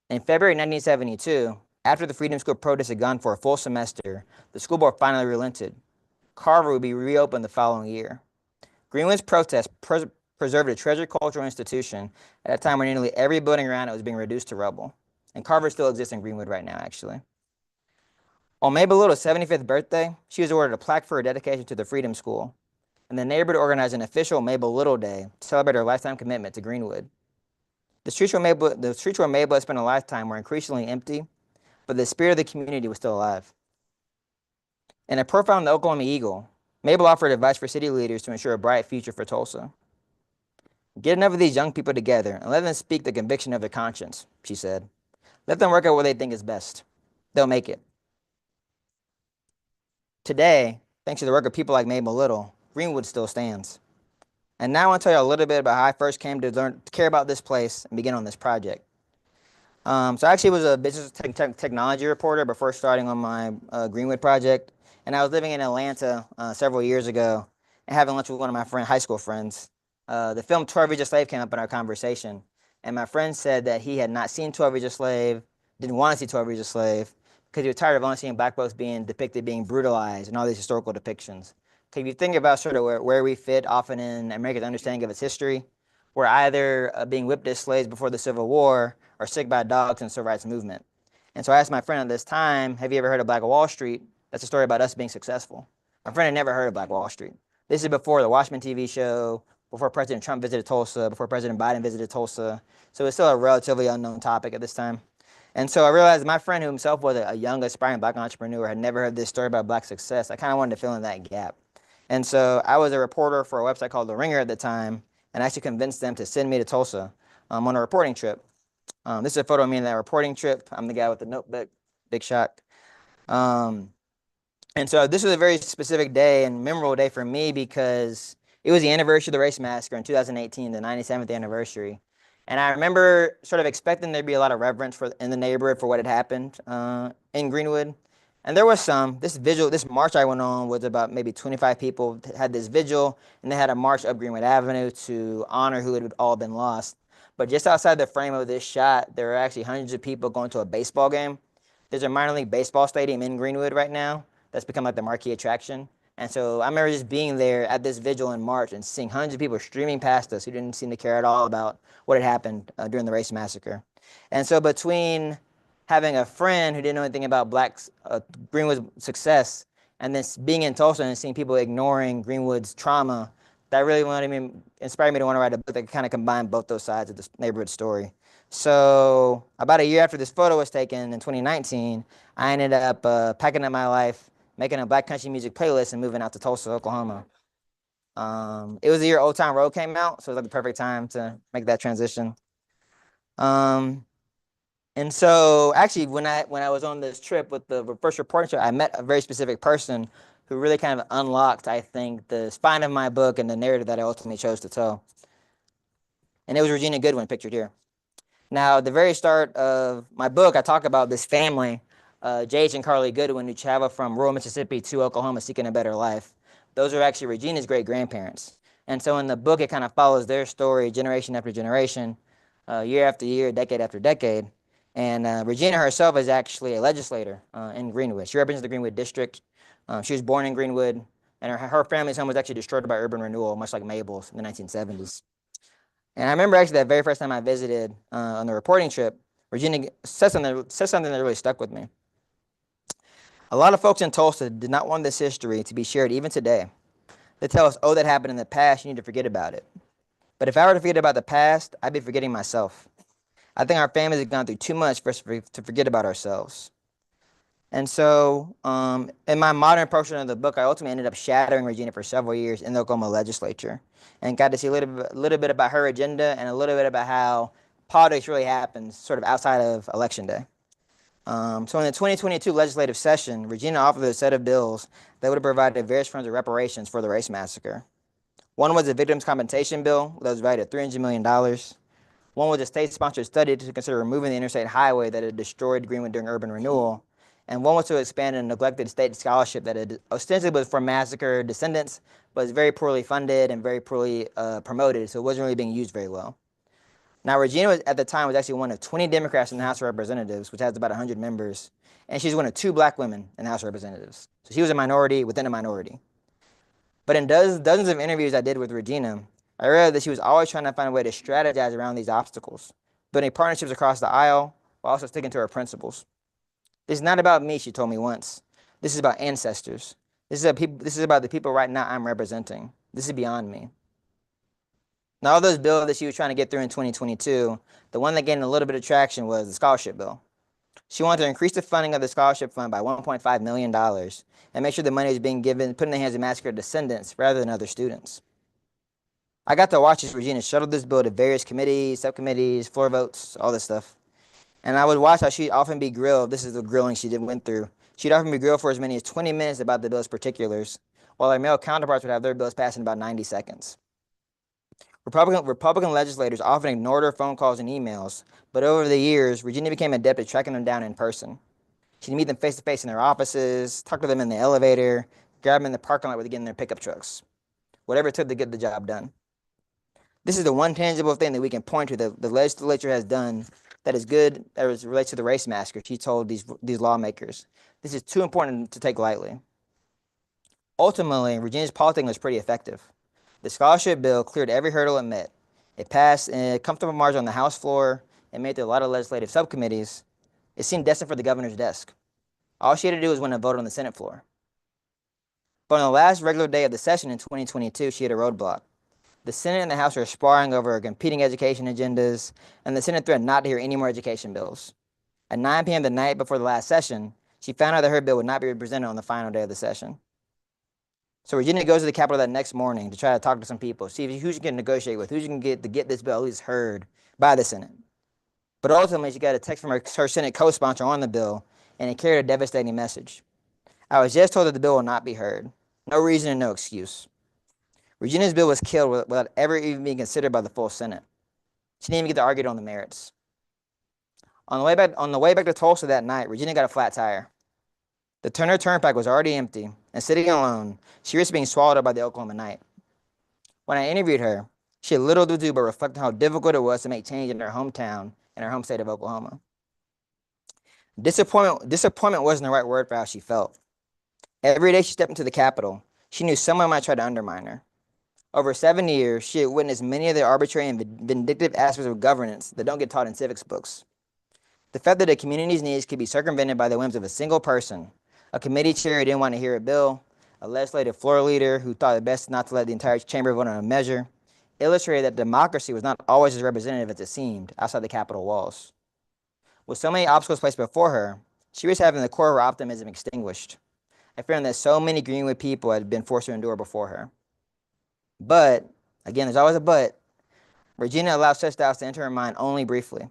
Speaker 3: In February 1972, after the Freedom School protest had gone for a full semester, the school board finally relented. Carver would be reopened the following year. Greenwood's protest preserved a treasured cultural institution at a time when nearly every building around it was being reduced to rubble. And Carver still exists in Greenwood right now, actually. On Mabel Little's 75th birthday, she was awarded a plaque for her dedication to the Freedom School, and the neighborhood organized an official Mabel Little Day to celebrate her lifetime commitment to Greenwood. The streets where Mabel had spent a lifetime were increasingly empty, but the spirit of the community was still alive. In a profile in the Oklahoma Eagle, Mabel offered advice for city leaders to ensure a bright future for Tulsa. Get enough of these young people together and let them speak the conviction of their conscience, she said. Let them work out what they think is best. They'll make it. Today, thanks to the work of people like Mabel Little, Greenwood still stands. And now I want to tell you a little bit about how I first came to care about this place and begin on this project. So I actually was a business technology reporter before starting on my Greenwood project. And I was living in Atlanta several years ago and having lunch with one of my high school friends. The film 12 Years a Slave came up in our conversation. And my friend said that he had not seen 12 Years a Slave, didn't want to see 12 Years a Slave, because he was tired of only seeing black folks being depicted, being brutalized, and all these historical depictions. If you think about sort of where we fit often in America's understanding of its history, we're either being whipped as slaves before the Civil War or sick by dogs in the civil rights movement. And so I asked my friend at this time, have you ever heard of Black Wall Street? That's a story about us being successful. My friend had never heard of Black Wall Street. This is before the Watchmen TV show, before President Trump visited Tulsa, before President Biden visited Tulsa. So it's still a relatively unknown topic at this time. And so I realized my friend, who himself was a young, aspiring black entrepreneur, had never heard this story about black success. I kind of wanted to fill in that gap. And so I was a reporter for a website called The Ringer at the time, and I actually convinced them to send me to Tulsa on a reporting trip. This is a photo of me in that reporting trip. I'm the guy with the notebook, big shock. And so this was a very specific day and memorable day for me because it was the anniversary of the race massacre in 2018, the 97th anniversary. And I remember sort of expecting there'd be a lot of reverence in the neighborhood for what had happened in Greenwood. And there was some. This march I went on was about maybe 25 people had this vigil, and they had a march up Greenwood Avenue to honor who had all been lost. But just outside the frame of this shot, there were actually hundreds of people going to a baseball game. There's a minor league baseball stadium in Greenwood right now that's become like the marquee attraction. And so I remember just being there at this vigil in March and seeing hundreds of people streaming past us who didn't seem to care at all about what had happened during the race massacre. And so between having a friend who didn't know anything about Greenwood's success and then being in Tulsa and seeing people ignoring Greenwood's trauma, that really inspired me to want to write a book that kind of combined both those sides of this neighborhood story. So about a year after this photo was taken in 2019, I ended up packing up my life, making a black country music playlist, and moving out to Tulsa, Oklahoma. It was the year Old Town Road came out, so it was like the perfect time to make that transition. And so actually, when I was on this trip with the first reporting trip, I met a very specific person who really kind of unlocked, I think, the spine of my book and the narrative that I ultimately chose to tell. And it was Regina Goodwin, pictured here. Now, at the very start of my book, I talk about this family, J.H. and Carly Goodwin, who traveled from rural Mississippi to Oklahoma seeking a better life. Those are actually Regina's great-grandparents. And so in the book, it kind of follows their story generation after generation, year after year, decade after decade. And Regina herself is actually a legislator in Greenwood. She represents the Greenwood district. She was born in Greenwood, and her family's home was actually destroyed by urban renewal, much like Mabel's in the 1970s. And I remember actually that very first time I visited on the reporting trip, Regina said something that really stuck with me. A lot of folks in Tulsa did not want this history to be shared even today. They tell us, oh, that happened in the past, you need to forget about it. But if I were to forget about the past, I'd be forgetting myself. I think our families have gone through too much for us to forget about ourselves. And so in my modern portion of the book, I ultimately ended up shadowing Regina for several years in the Oklahoma legislature and got to see a little bit about her agenda and a little bit about how politics really happens sort of outside of Election Day. So in the 2022 legislative session, Regina offered a set of bills that would have provided various forms of reparations for the race massacre. One was a victims' compensation bill that was valued at $300 million. One was a state-sponsored study to consider removing the interstate highway that had destroyed Greenwood during urban renewal. And one was to expand a neglected state scholarship that had ostensibly was for massacre descendants, but was very poorly funded and very poorly promoted, so it wasn't really being used very well. Now, Regina at the time was actually one of 20 Democrats in the House of Representatives, which has about 100 members, and she's one of 2 black women in the House of Representatives. So she was a minority within a minority. But in dozens of interviews I did with Regina, I realized that she was always trying to find a way to strategize around these obstacles, building partnerships across the aisle while also sticking to her principles. This is not about me, she told me once. This is about ancestors. This is about the people right now I'm representing. This is beyond me. Now, all those bills that she was trying to get through in 2022, the one that gained a little bit of traction was the scholarship bill. She wanted to increase the funding of the scholarship fund by $1.5 million and make sure the money is being put in the hands of massacred descendants rather than other students. I got to watch as Regina shuttled this bill to various committees, subcommittees, floor votes, all this stuff. And I would watch how she'd often be grilled. This is the grilling she went through. She'd often be grilled for as many as 20 minutes about the bill's particulars, while her male counterparts would have their bills passed in about 90 seconds. Republican legislators often ignored her phone calls and emails, but over the years, Regina became adept at tracking them down in person. She'd meet them face-to-face in their offices, talk to them in the elevator, grab them in the parking lot where they get in their pickup trucks. Whatever it took to get the job done. This is the one tangible thing that we can point to that the legislature has done that is good as it relates to the race massacre, she told these lawmakers. This is too important to take lightly. Ultimately, Regina's politicking was pretty effective. The scholarship bill cleared every hurdle it met. It passed in a comfortable margin on the House floor. It made it to a lot of legislative subcommittees. It seemed destined for the governor's desk. All she had to do was win a vote on the Senate floor. But on the last regular day of the session in 2022, she hit a roadblock. The Senate and the House were sparring over competing education agendas, and the Senate threatened not to hear any more education bills. At 9 p.m. the night before the last session, she found out that her bill would not be presented on the final day of the session. So Regina goes to the Capitol that next morning to try to talk to some people, see who she can negotiate with, who she can get to get this bill at least heard by the Senate. But ultimately, she got a text from her Senate co-sponsor on the bill, and it carried a devastating message. I was just told that the bill will not be heard. No reason and no excuse. Regina's bill was killed without ever even being considered by the full Senate. She didn't even get to argue it on the merits. On the way back to Tulsa that night, Regina got a flat tire. The Turner Turnpike was already empty, and sitting alone, she risked being swallowed up by the Oklahoma night. When I interviewed her, she had little to do but reflect on how difficult it was to make change in her hometown and her home state of Oklahoma. Disappointment wasn't the right word for how she felt. Every day she stepped into the Capitol, she knew someone might try to undermine her. Over 7 years, she had witnessed many of the arbitrary and vindictive aspects of governance that don't get taught in civics books. The fact that a community's needs could be circumvented by the whims of a single person, a committee chair who didn't want to hear a bill, a legislative floor leader who thought it best not to let the entire chamber vote on a measure, illustrated that democracy was not always as representative as it seemed outside the Capitol walls. With so many obstacles placed before her, she was having the core of her optimism extinguished, a feeling that so many Greenwood people had been forced to endure before her. But, again, there's always a but, Regina allowed such doubts to enter her mind only briefly.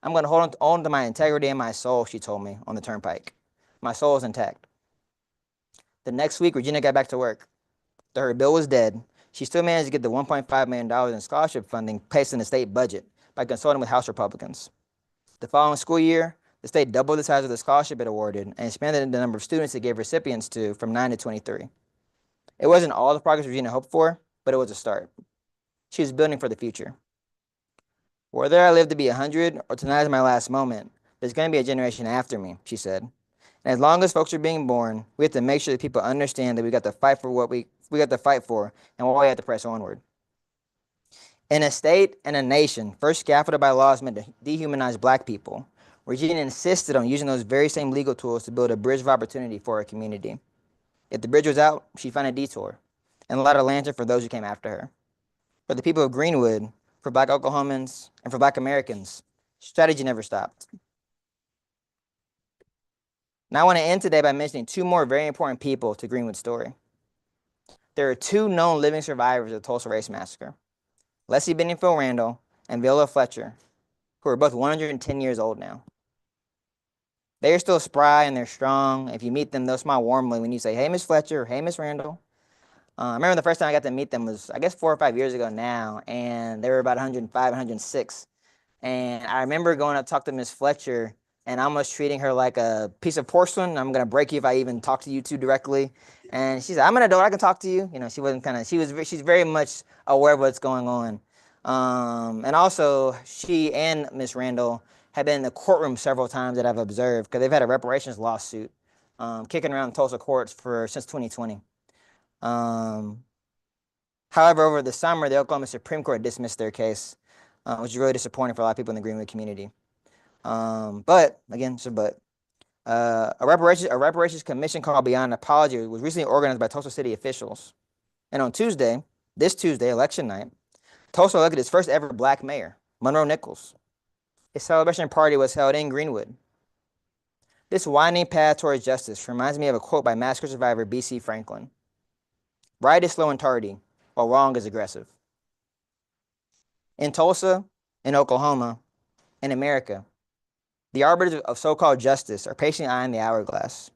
Speaker 3: I'm going to hold on to my integrity and my soul, she told me on the turnpike. My soul is intact. The next week, Regina got back to work. Though her bill was dead, she still managed to get the $1.5 million in scholarship funding placed in the state budget, by consulting with House Republicans. The following school year, the state doubled the size of the scholarship it awarded and expanded the number of students it gave recipients to from 9 to 23. It wasn't all the progress Regina hoped for, but it was a start. She was building for the future. Whether I live to be 100 or tonight is my last moment, there's going to be a generation after me, she said. And as long as folks are being born, we have to make sure that people understand that we got to fight for what we got to fight for and why we have to press onward. In a state and a nation first scaffolded by laws meant to dehumanize Black people, Regina insisted on using those very same legal tools to build a bridge of opportunity for her community. If the bridge was out, she'd find a detour and light a lantern for those who came after her. For the people of Greenwood, for Black Oklahomans, and for Black Americans, strategy never stopped. Now I want to end today by mentioning two more very important people to Greenwood's story. There are two known living survivors of the Tulsa Race Massacre, Leslie Benningfield Randall and Viola Fletcher, who are both 110 years old now. They are still spry and they're strong. If you meet them, they'll smile warmly when you say, "Hey, Miss Fletcher," or "Hey, Miss Randall." I remember the first time I got to meet them was, I guess, 4 or 5 years ago now, and they were about 105, 106. And I remember going up to talk to Miss Fletcher and almost treating her like a piece of porcelain. "I'm gonna break you if I even talk to you two directly." And she said, "I'm an adult, I can talk to you." You know, she's very much aware of what's going on. And also, she and Miss Randall have been in the courtroom several times that I've observed because they've had a reparations lawsuit kicking around Tulsa courts since 2020. However, over the summer, the Oklahoma Supreme Court dismissed their case, which is really disappointing for a lot of people in the Greenwood community. But again, a reparations commission called Beyond Apology was recently organized by Tulsa city officials. And on this Tuesday, election night, Tulsa elected its first ever Black mayor, Monroe Nichols. A celebration party was held in Greenwood. This winding path towards justice reminds me of a quote by massacre survivor B.C. Franklin. "Right is slow and tardy, while wrong is aggressive." In Tulsa, in Oklahoma, in America, the arbiters of so-called justice are patiently eyeing the hourglass.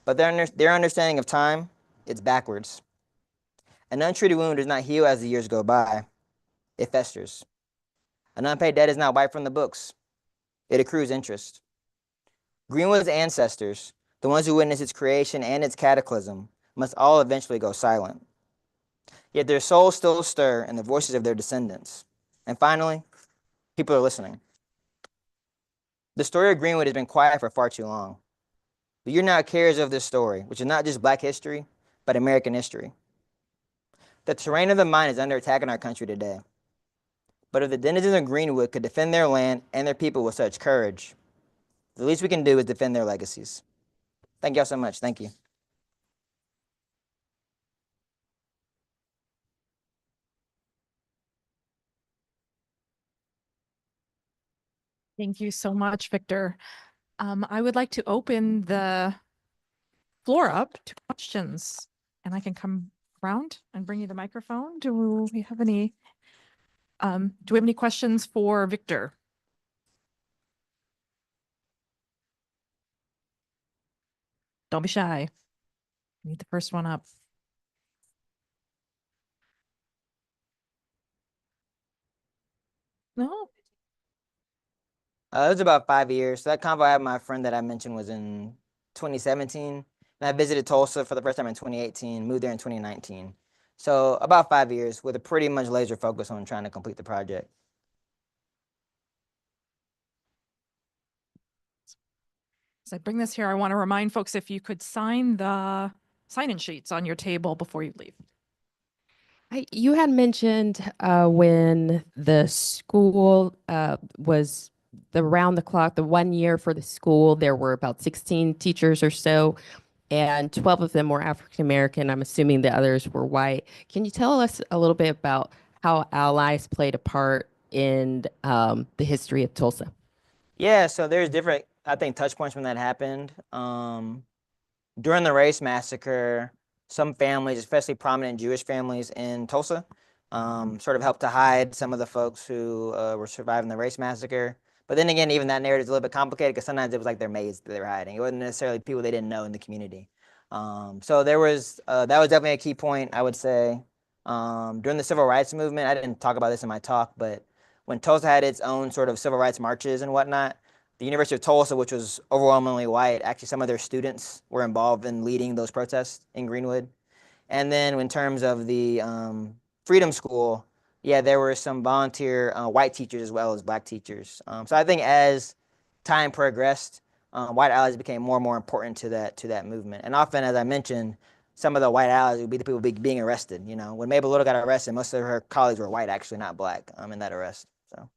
Speaker 3: But their understanding of time, it's backwards. An untreated wound does not heal as the years go by. It festers. An unpaid debt is not wiped from the books. It accrues interest. Greenwood's ancestors, the ones who witnessed its creation and its cataclysm, must all eventually go silent. Yet their souls still stir in the voices of their descendants. And finally, people are listening. The story of Greenwood has been quiet for far too long. But you're now carriers of this story, which is not just Black history, but American history. The terrain of the mind is under attack in our country today. But if the denizens of Greenwood could defend their land and their people with such courage, the least we can do is defend their legacies. Thank y'all so much. Thank you.
Speaker 4: Thank you so much, Victor. I would like to open the floor up to questions, and I can come around and bring you the microphone. Do we have any questions for Victor? Don't be shy. Need the first one up. No?
Speaker 3: It was about 5 years. So that convo I had with my friend that I mentioned was in 2017. And I visited Tulsa for the first time in 2018, moved there in 2019. So about 5 years with a pretty much laser focus on trying to complete the project.
Speaker 4: As I bring this here, I want to remind folks if you could sign the sign-in sheets on your table before you leave.
Speaker 5: You had mentioned when the school was around the clock, the 1 year for the school, there were about 16 teachers or so, and 12 of them were African American. I'm assuming the others were white. Can you tell us a little bit about how allies played a part in the history of Tulsa?
Speaker 3: Yeah, so there's different, I think, touch points when that happened. During the race massacre, some families, especially prominent Jewish families in Tulsa, sort of helped to hide some of the folks who were surviving the race massacre. But then again, even that narrative is a little bit complicated because sometimes it was like their maids that they were hiding. It wasn't necessarily people they didn't know in the community. So there was that was definitely a key point, I would say. During the civil rights movement, I didn't talk about this in my talk, but when Tulsa had its own sort of civil rights marches and whatnot, the University of Tulsa, which was overwhelmingly white, actually some of their students were involved in leading those protests in Greenwood. And then in terms of the Freedom School, yeah, there were some volunteer white teachers as well as black teachers. So I think as time progressed, white allies became more and more important to that movement. And often, as I mentioned, some of the white allies would be the people being arrested. You know, when Mabel Little got arrested, most of her colleagues were white, actually, not black, in that arrest. So,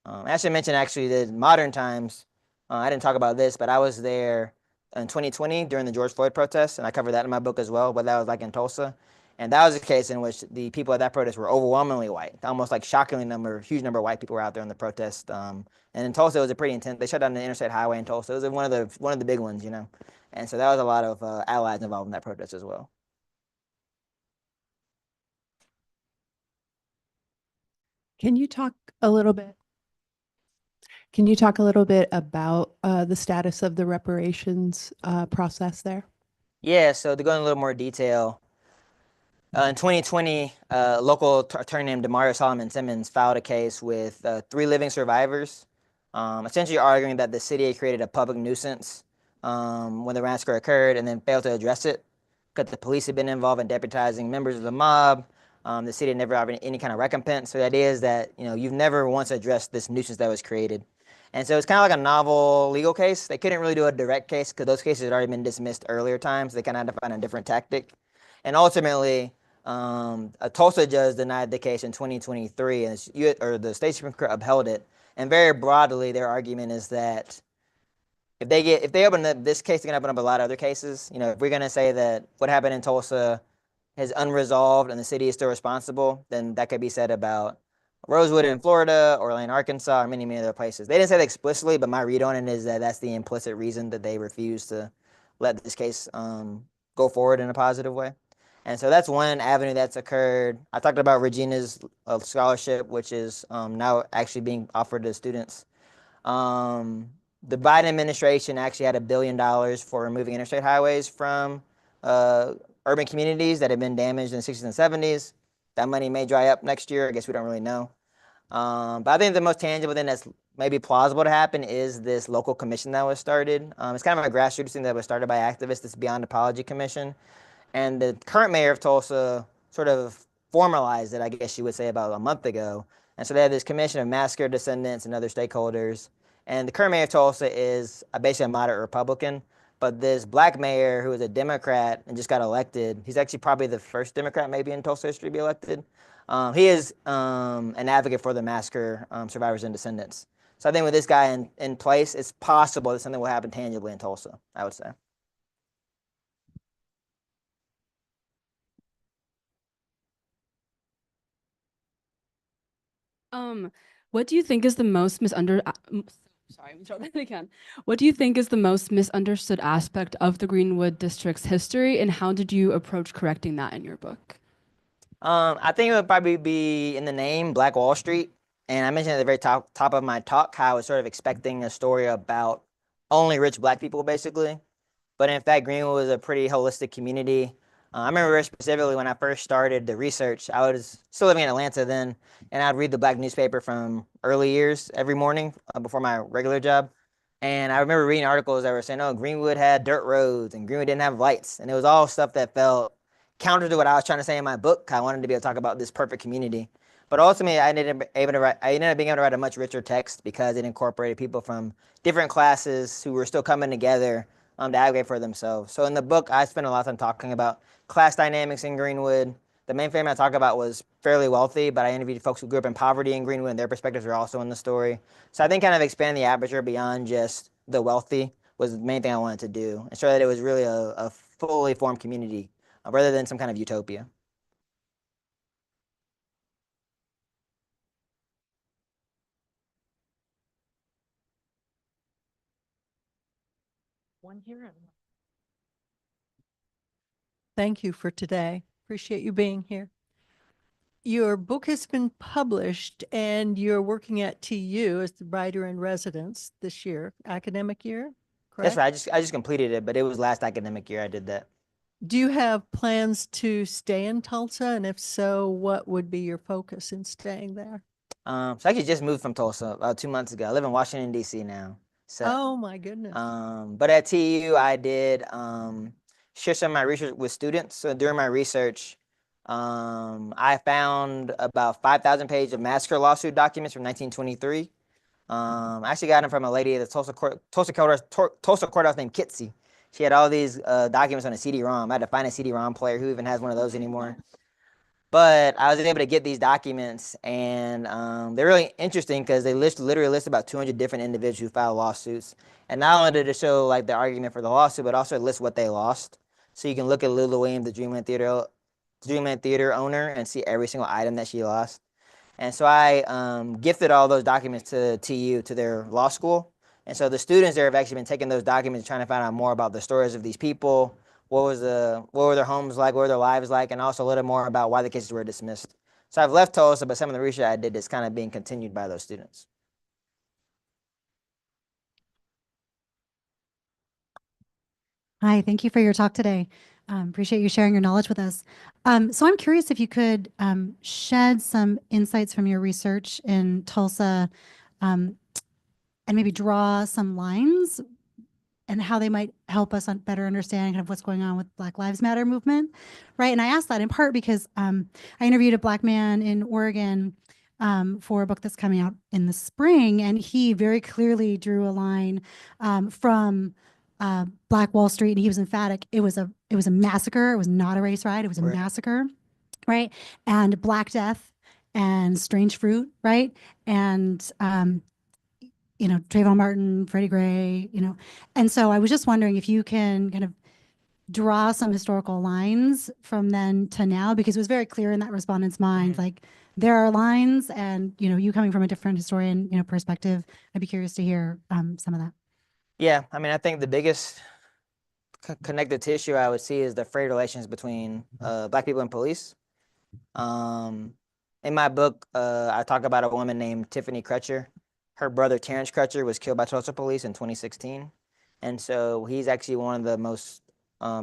Speaker 3: I should mention actually that modern times, I didn't talk about this, but I was there in 2020 during the George Floyd protests, and I covered that in my book as well, what that was like in Tulsa. And that was a case in which the people at that protest were overwhelmingly white, almost like shockingly huge number of white people were out there in the protest. And in Tulsa, it was a pretty intense. They shut down the interstate highway in Tulsa. It was one of the big ones, you know. And so that was a lot of allies involved in that protest as well.
Speaker 6: Can you talk a little bit? Can you talk a little bit about the status of the reparations process there?
Speaker 3: Yeah, so to go in a little more detail, in 2020, a local attorney named Demario Solomon Simmons filed a case with 3 living survivors, essentially arguing that the city had created a public nuisance when the massacre occurred and then failed to address it because the police had been involved in deputizing members of the mob. The city had never offered any kind of recompense. So the idea is that, you know, you've never once addressed this nuisance that was created. And so it's kind of like a novel legal case. They couldn't really do a direct case because those cases had already been dismissed earlier times. They kind of had to find a different tactic. And ultimately, a Tulsa judge denied the case in 2023, and the state Supreme Court upheld it. And very broadly, their argument is that if they open up this case, they're gonna open up a lot of other cases. You know, if we're gonna say that what happened in Tulsa is unresolved and the city is still responsible, then that could be said about Rosewood in Florida or Lane, Arkansas, or many, many other places. They didn't say that explicitly, but my read on it is that that's the implicit reason that they refuse to let this case go forward in a positive way. And so that's one avenue that's occurred. I talked about Regina's scholarship, which is now actually being offered to students. The Biden administration actually had $1 billion for removing interstate highways from urban communities that had been damaged in the 60s and 70s. That money may dry up next year. I guess we don't really know. But I think the most tangible thing that's maybe plausible to happen is this local commission that was started. It's kind of a grassroots thing that was started by activists, this Beyond Apology Commission. And the current mayor of Tulsa sort of formalized it, I guess you would say, about a month ago. And so they have this commission of massacre descendants and other stakeholders. And the current mayor of Tulsa is basically a moderate Republican. But this black mayor, who is a Democrat and just got elected, he's actually probably the first Democrat maybe in Tulsa history to be elected. He is an advocate for the massacre survivors and descendants. So I think with this guy in place, it's possible that something will happen tangibly in Tulsa, I would say.
Speaker 7: What do you think is the most sorry, I'm trying that again. What do you think is the most misunderstood aspect of the Greenwood district's history, and how did you approach correcting that in your book?
Speaker 3: I think it would probably be in the name, Black Wall Street. And I mentioned at the very top of my talk how I was sort of expecting a story about only rich black people, basically. But in fact, Greenwood was a pretty holistic community. I remember specifically when I first started the research, I was still living in Atlanta then, and I'd read the black newspaper from early years every morning before my regular job. And I remember reading articles that were saying, oh, Greenwood had dirt roads and Greenwood didn't have lights. And it was all stuff that felt counter to what I was trying to say in my book. I wanted to be able to talk about this perfect community. But ultimately, I ended up being able to write a much richer text because it incorporated people from different classes who were still coming together to advocate for themselves. So in the book, I spent a lot of time talking about class dynamics in Greenwood. The main family I talk about was fairly wealthy, but I interviewed folks who grew up in poverty in Greenwood, and their perspectives are also in the story. So I think kind of expanding the aperture beyond just the wealthy was the main thing I wanted to do, and show that it was really a fully formed community rather than some kind of utopia.
Speaker 4: One here and
Speaker 6: Thank you for today. Appreciate you being here. Your book has been published and you're working at TU as the writer in residence this year, academic year, correct?
Speaker 3: That's right. I just completed it, but it was last academic year I did that.
Speaker 6: Do you have plans to stay in Tulsa? And if so, what would be your focus in staying there?
Speaker 3: So I actually just moved from Tulsa about 2 months ago. I live in Washington, D.C. now. So,
Speaker 6: Oh, my goodness.
Speaker 3: but at TU, I did share some of my research with students. So during my research, I found about 5,000 pages of massacre lawsuit documents from 1923. I actually got them from a lady at the Tulsa courthouse named Kitsy. She had all these documents on a CD-ROM. I had to find a CD-ROM player who even has one of those anymore. But I was able to get these documents, and they're really interesting because they literally list about 200 different individuals who filed lawsuits. And not only did it show like the argument for the lawsuit, but also list what they lost. So you can look at Lula Williams, the Dreamland Theater owner, and see every single item that she lost. And so I gifted all those documents to TU, to their law school. And so the students there have actually been taking those documents, trying to find out more about the stories of these people. What were their homes like? What were their lives like? And also a little more about why the cases were dismissed. So I've left Tulsa, but some of the research I did is kind of being continued by those students.
Speaker 8: Hi, thank you for your talk today. Appreciate you sharing your knowledge with us. So I'm curious if you could shed some insights from your research in Tulsa and maybe draw some lines and how they might help us better understand kind of what's going on with Black Lives Matter movement, right? And I asked that in part because I interviewed a Black man in Oregon for a book that's coming out in the spring, and he very clearly drew a line from Black Wall Street, and he was emphatic. It was a massacre. It was not a race riot. It was a massacre, right? And Black Death and Strange Fruit, right? And Trayvon Martin, Freddie Gray, and so I was just wondering if you can kind of draw some historical lines from then to now, because it was very clear in that respondent's mind, like there are lines, and you coming from a different historian, perspective, I'd be curious to hear some of that.
Speaker 3: Yeah, I mean, I think the biggest connective tissue I would see is the frayed relations between Black people and police. In my book, I talk about a woman named Tiffany Crutcher. Her brother, Terrence Crutcher, was killed by Tulsa police in 2016. And so he's actually one of the most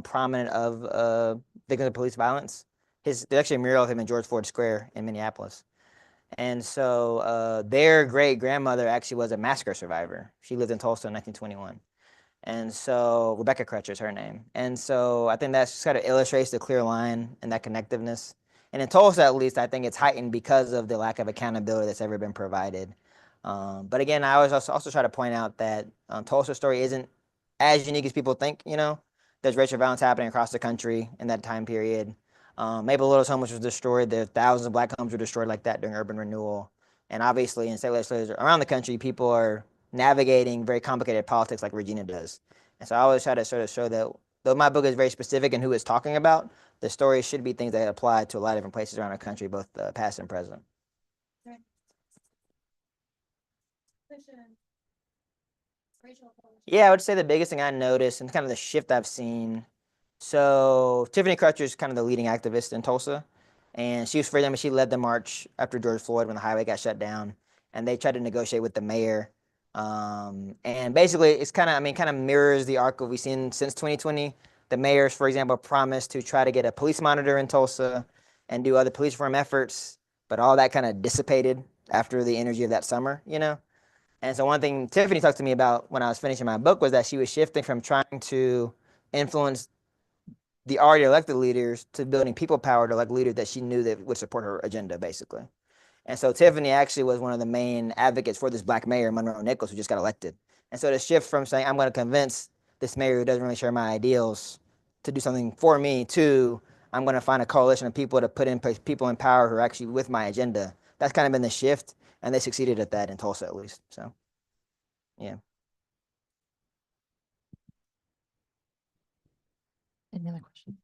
Speaker 3: prominent of victims of police violence. There's actually a mural of him in George Floyd Square in Minneapolis. And so their great-grandmother actually was a massacre survivor. She lived in Tulsa in 1921. And so Rebecca Crutcher is her name. And so I think that just kind of illustrates the clear line and that connectiveness. And in Tulsa, at least, I think it's heightened because of the lack of accountability that's ever been provided. But again, I always also try to point out that Tulsa's story isn't as unique as people think. There's racial violence happening across the country in that time period. Maple Little's home, which was destroyed, there thousands of Black homes were destroyed like that during urban renewal. And obviously in state legislatures around the country, people are navigating very complicated politics like Regina does. And so I always try to sort of show that though my book is very specific in who it's talking about, the stories should be things that apply to a lot of different places around the country, both past and present. Yeah, I would say the biggest thing I noticed and kind of the shift I've seen. So Tiffany Crutcher is kind of the leading activist in Tulsa, and she was for them. She led the march after George Floyd when the highway got shut down, and they tried to negotiate with the mayor. And basically, it's kind of mirrors the arc of we've seen since 2020. The mayors, for example, promised to try to get a police monitor in Tulsa and do other police reform efforts, but all that kind of dissipated after the energy of that summer, And so one thing Tiffany talked to me about when I was finishing my book was that she was shifting from trying to influence the already elected leaders to building people power to elect leaders that she knew that would support her agenda, basically. And so Tiffany actually was one of the main advocates for this Black mayor, Monroe Nichols, who just got elected. And so the shift from saying, I'm going to convince this mayor who doesn't really share my ideals to do something for me, to I'm going to find a coalition of people to put in place people in power who are actually with my agenda. That's kind of been the shift. And they succeeded at that in Tulsa, at least. So, yeah.
Speaker 4: Any other questions?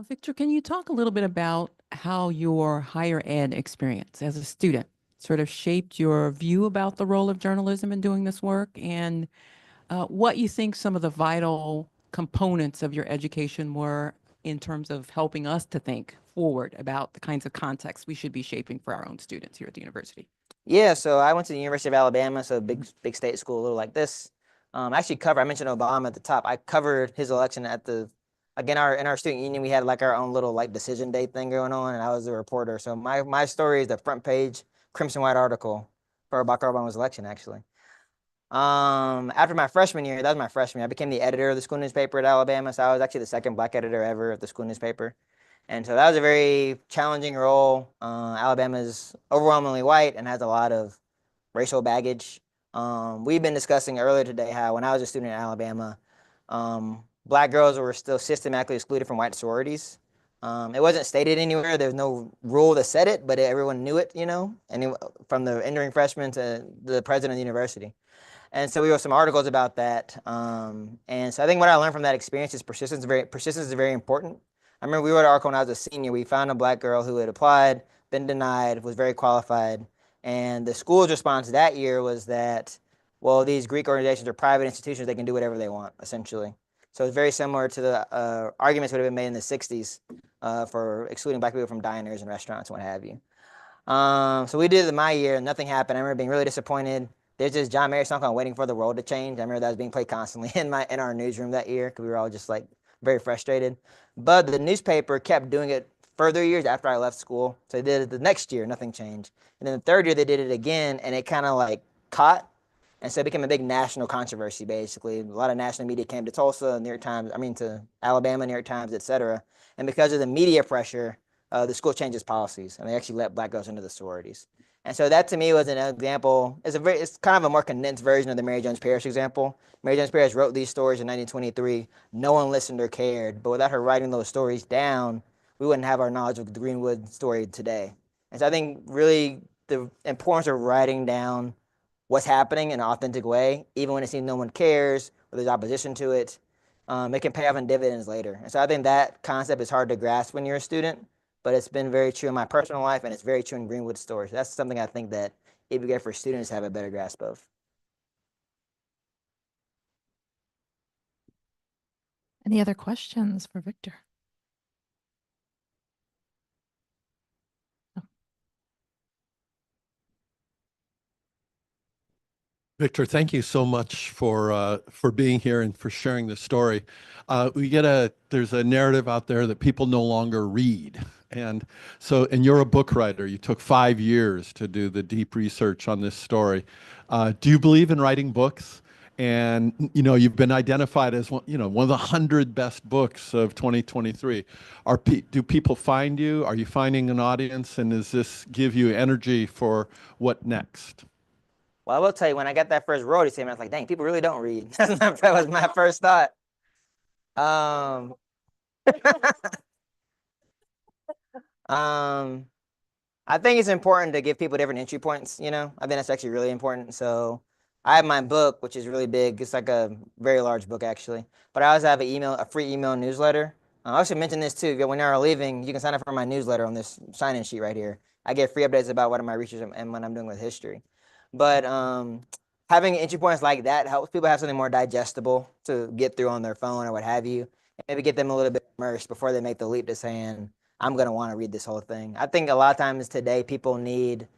Speaker 1: Victor, can you talk a little bit about how your higher ed experience as a student sort of shaped your view about the role of journalism in doing this work, and what you think some of the vital components of your education were in terms of helping us to think forward about the kinds of contexts we should be shaping for our own students here at the university?
Speaker 3: Yeah, so I went to the University of Alabama, so big state school, a little like this. I mentioned Obama at the top. I covered his election at the again, in our student union, we had like our own little like decision day thing going on, and I was the reporter. So my story is the front page crimson white article for Barack Obama's election, actually. After my freshman year, that was my freshman year, I became the editor of the school newspaper at Alabama. So I was actually the second black editor ever of the school newspaper. And so that was a very challenging role. Alabama's overwhelmingly white and has a lot of racial baggage. We've been discussing earlier today how when I was a student in Alabama, black girls were still systematically excluded from white sororities. It wasn't stated anywhere. There was no rule that said it, but everyone knew it, you know, and from the entering freshman to the president of the university. And so we wrote some articles about that. And so I think what I learned from that experience is persistence is very important. I remember we wrote an article when I was a senior. We found a black girl who had applied, been denied, was very qualified. And the school's response that year was that, well, these Greek organizations are private institutions. They can do whatever they want, essentially. So it's very similar to the arguments that would have been made in the 60s for excluding black people from diners and restaurants and what have you. So we did it my year. Nothing happened. I remember being really disappointed. There's this John Mayer song called "Waiting for the World to Change." I remember that was being played constantly in our newsroom that year because we were all just like very frustrated. But the newspaper kept doing it further years after I left school. So they did it the next year, nothing changed. And then the third year they did it again, and it kind of like caught. And so it became a big national controversy, basically. A lot of national media came to Tulsa, New York Times, to Alabama, New York Times, et cetera. And because of the media pressure, the school changed its policies, and they actually let black girls into the sororities. And so that to me was an example. It's kind of a more condensed version of the Mary Jones Parrish example. Mary Jones Parrish wrote these stories in 1923. No one listened or cared, but without her writing those stories down, we wouldn't have our knowledge of the Greenwood story today. And so I think really the importance of writing down what's happening in an authentic way, even when it seems no one cares or there's opposition to it, it can pay off in dividends later. And so I think that concept is hard to grasp when you're a student, but it's been very true in my personal life, and it's very true in Greenwood's story. So that's something I think that it'd be good for students to have a better grasp of.
Speaker 4: Any other questions for Victor?
Speaker 2: Victor, thank you so much for being here and for sharing the story. There's a narrative out there that people no longer read. And you're a book writer. You took 5 years to do the deep research on this story. Do you believe in writing books? And, you've been identified as one of the 100 best books of 2023. Do people find you? Are you finding an audience? And does this give you energy for what next?
Speaker 3: Well, I will tell you, when I got that first royalty statement, I was like, dang, people really don't read. That was my first thought. I think it's important to give people different entry points, I think that's actually really important. So I have my book, which is really big. It's like a very large book, actually. But I also have a free email newsletter. I should mention this, too. When you're leaving, you can sign up for my newsletter on this sign-in sheet right here. I get free updates about what my research and what I'm doing with history. But having entry points like that helps people have something more digestible to get through on their phone or what have you. And maybe get them a little bit immersed before they make the leap to saying, I'm going to want to read this whole thing. I think a lot of times today people need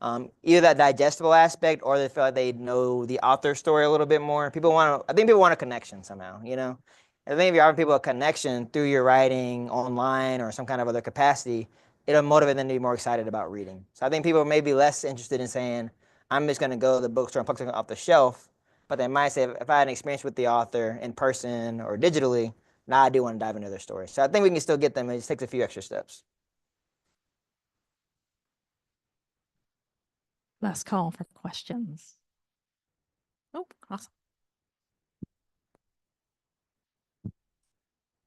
Speaker 3: either that digestible aspect or they feel like they know the author's story a little bit more. I think people want a connection somehow, I think if you're offering people a connection through your writing online or some kind of other capacity, it'll motivate them to be more excited about reading. So I think people may be less interested in saying, I'm just going to go to the bookstore and pick something off the shelf, but they might say, if I had an experience with the author in person or digitally, now I do want to dive into their story. So I think we can still get them. It just takes a few extra steps.
Speaker 4: Last call for questions. Oh, awesome.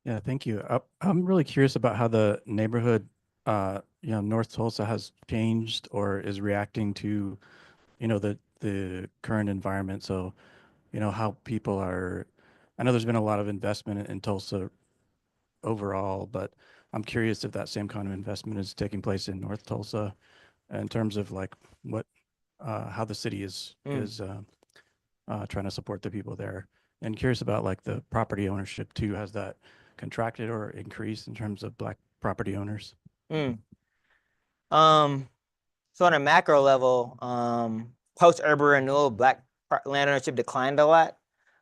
Speaker 9: Yeah, thank you. I'm really curious about how the neighborhood, North Tulsa has changed or is reacting to, the current environment. So, how people are, I know there's been a lot of investment in Tulsa overall, but I'm curious if that same kind of investment is taking place in North Tulsa in terms of like how the city is trying to support the people there, and curious about like the property ownership too. Has that contracted or increased in terms of Black property owners?
Speaker 3: So on a macro level, post-urban renewal, Black land ownership declined a lot.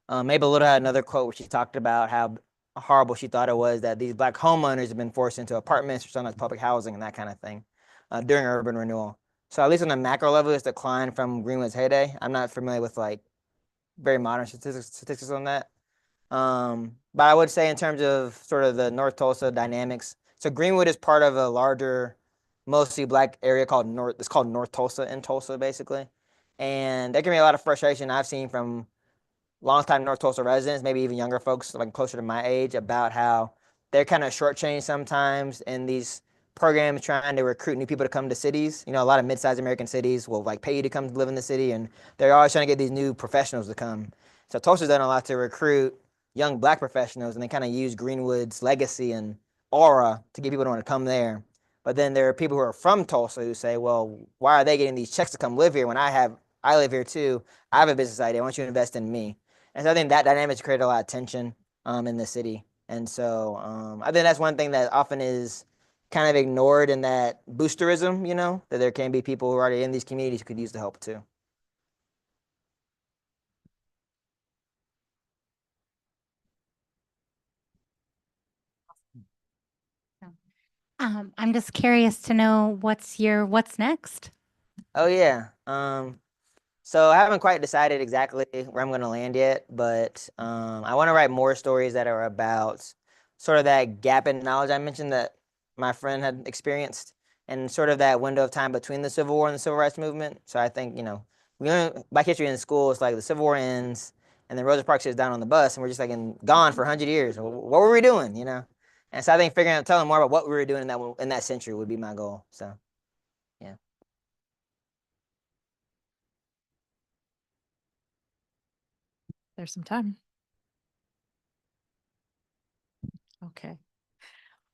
Speaker 3: Maybe a little had another quote where she talked about how horrible she thought it was that these Black homeowners have been forced into apartments or sometimes public housing and that kind of thing during urban renewal. So at least on a macro level, it's declined from Greenwood's heyday. I'm not familiar with like very modern statistics on that. But I would say in terms of sort of the North Tulsa dynamics, so Greenwood is part of a larger, mostly Black area called it's called North Tulsa in Tulsa, basically. And there can be a lot of frustration I've seen from longtime North Tulsa residents, maybe even younger folks like closer to my age, about how they're kind of shortchanged sometimes in these programs trying to recruit new people to come to cities. You know, a lot of mid-sized American cities will like pay you to come live in the city, and they're always trying to get these new professionals to come. So Tulsa's done a lot to recruit young Black professionals, and they kind of use Greenwood's legacy and aura to get people to want to come there. But then there are people who are from Tulsa who say, well, why are they getting these checks to come live here when I live here too? I have a business idea. I want you to invest in me. And so I think that dynamic's created a lot of tension in the city. And so I think that's one thing that often is kind of ignored in that boosterism, you know, that there can be people who are already in these communities who could use the help too.
Speaker 8: I'm just curious to know what's next.
Speaker 3: Oh yeah. So I haven't quite decided exactly where I'm going to land yet, but I want to write more stories that are about sort of that gap in knowledge I mentioned that my friend had experienced, and sort of that window of time between the Civil War and the Civil Rights Movement. So I think, you know, we learn Black history in school. It's like the Civil War ends, and then Rosa Parks sits down on the bus, and we're just like gone for 100 years. What were we doing, you know? And so I think telling more about what we were doing in that century would be my goal. So.
Speaker 4: There's some time. Okay.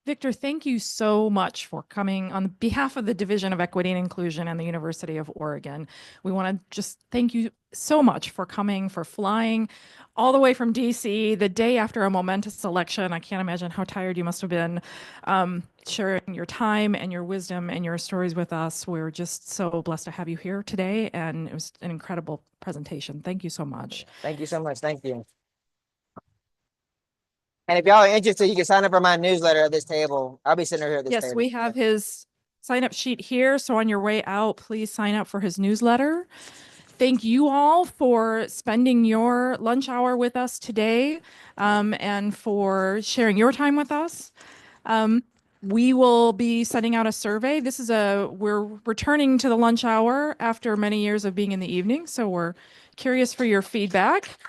Speaker 4: Victor, thank you so much for coming on behalf of the Division of Equity and Inclusion and the University of Oregon. We want to just thank you so much for coming, for flying all the way from DC the day after a momentous election. I can't imagine how tired you must have been, sharing your time and your wisdom and your stories with us. We're just so blessed to have you here today, and it was an incredible presentation. Thank you so much.
Speaker 3: Thank you so much. Thank you. And if y'all are interested, you can sign up for my newsletter at this table. I'll be sitting here at this table.
Speaker 4: Yes, we have his sign-up sheet here. So on your way out, please sign up for his newsletter. Thank you all for spending your lunch hour with us today, and for sharing your time with us. We will be sending out a survey. We're returning to the lunch hour after many years of being in the evening. So we're curious for your feedback.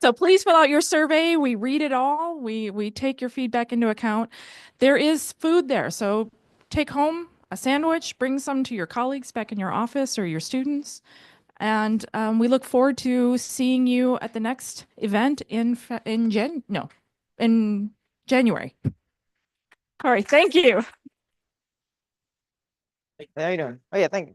Speaker 4: So please fill out your survey. We read it all. We take your feedback into account. There is food there, so take home a sandwich, bring some to your colleagues back in your office or your students. And we look forward to seeing you at the next event in January. All right, thank you.
Speaker 3: How you doing? Oh yeah, thank you.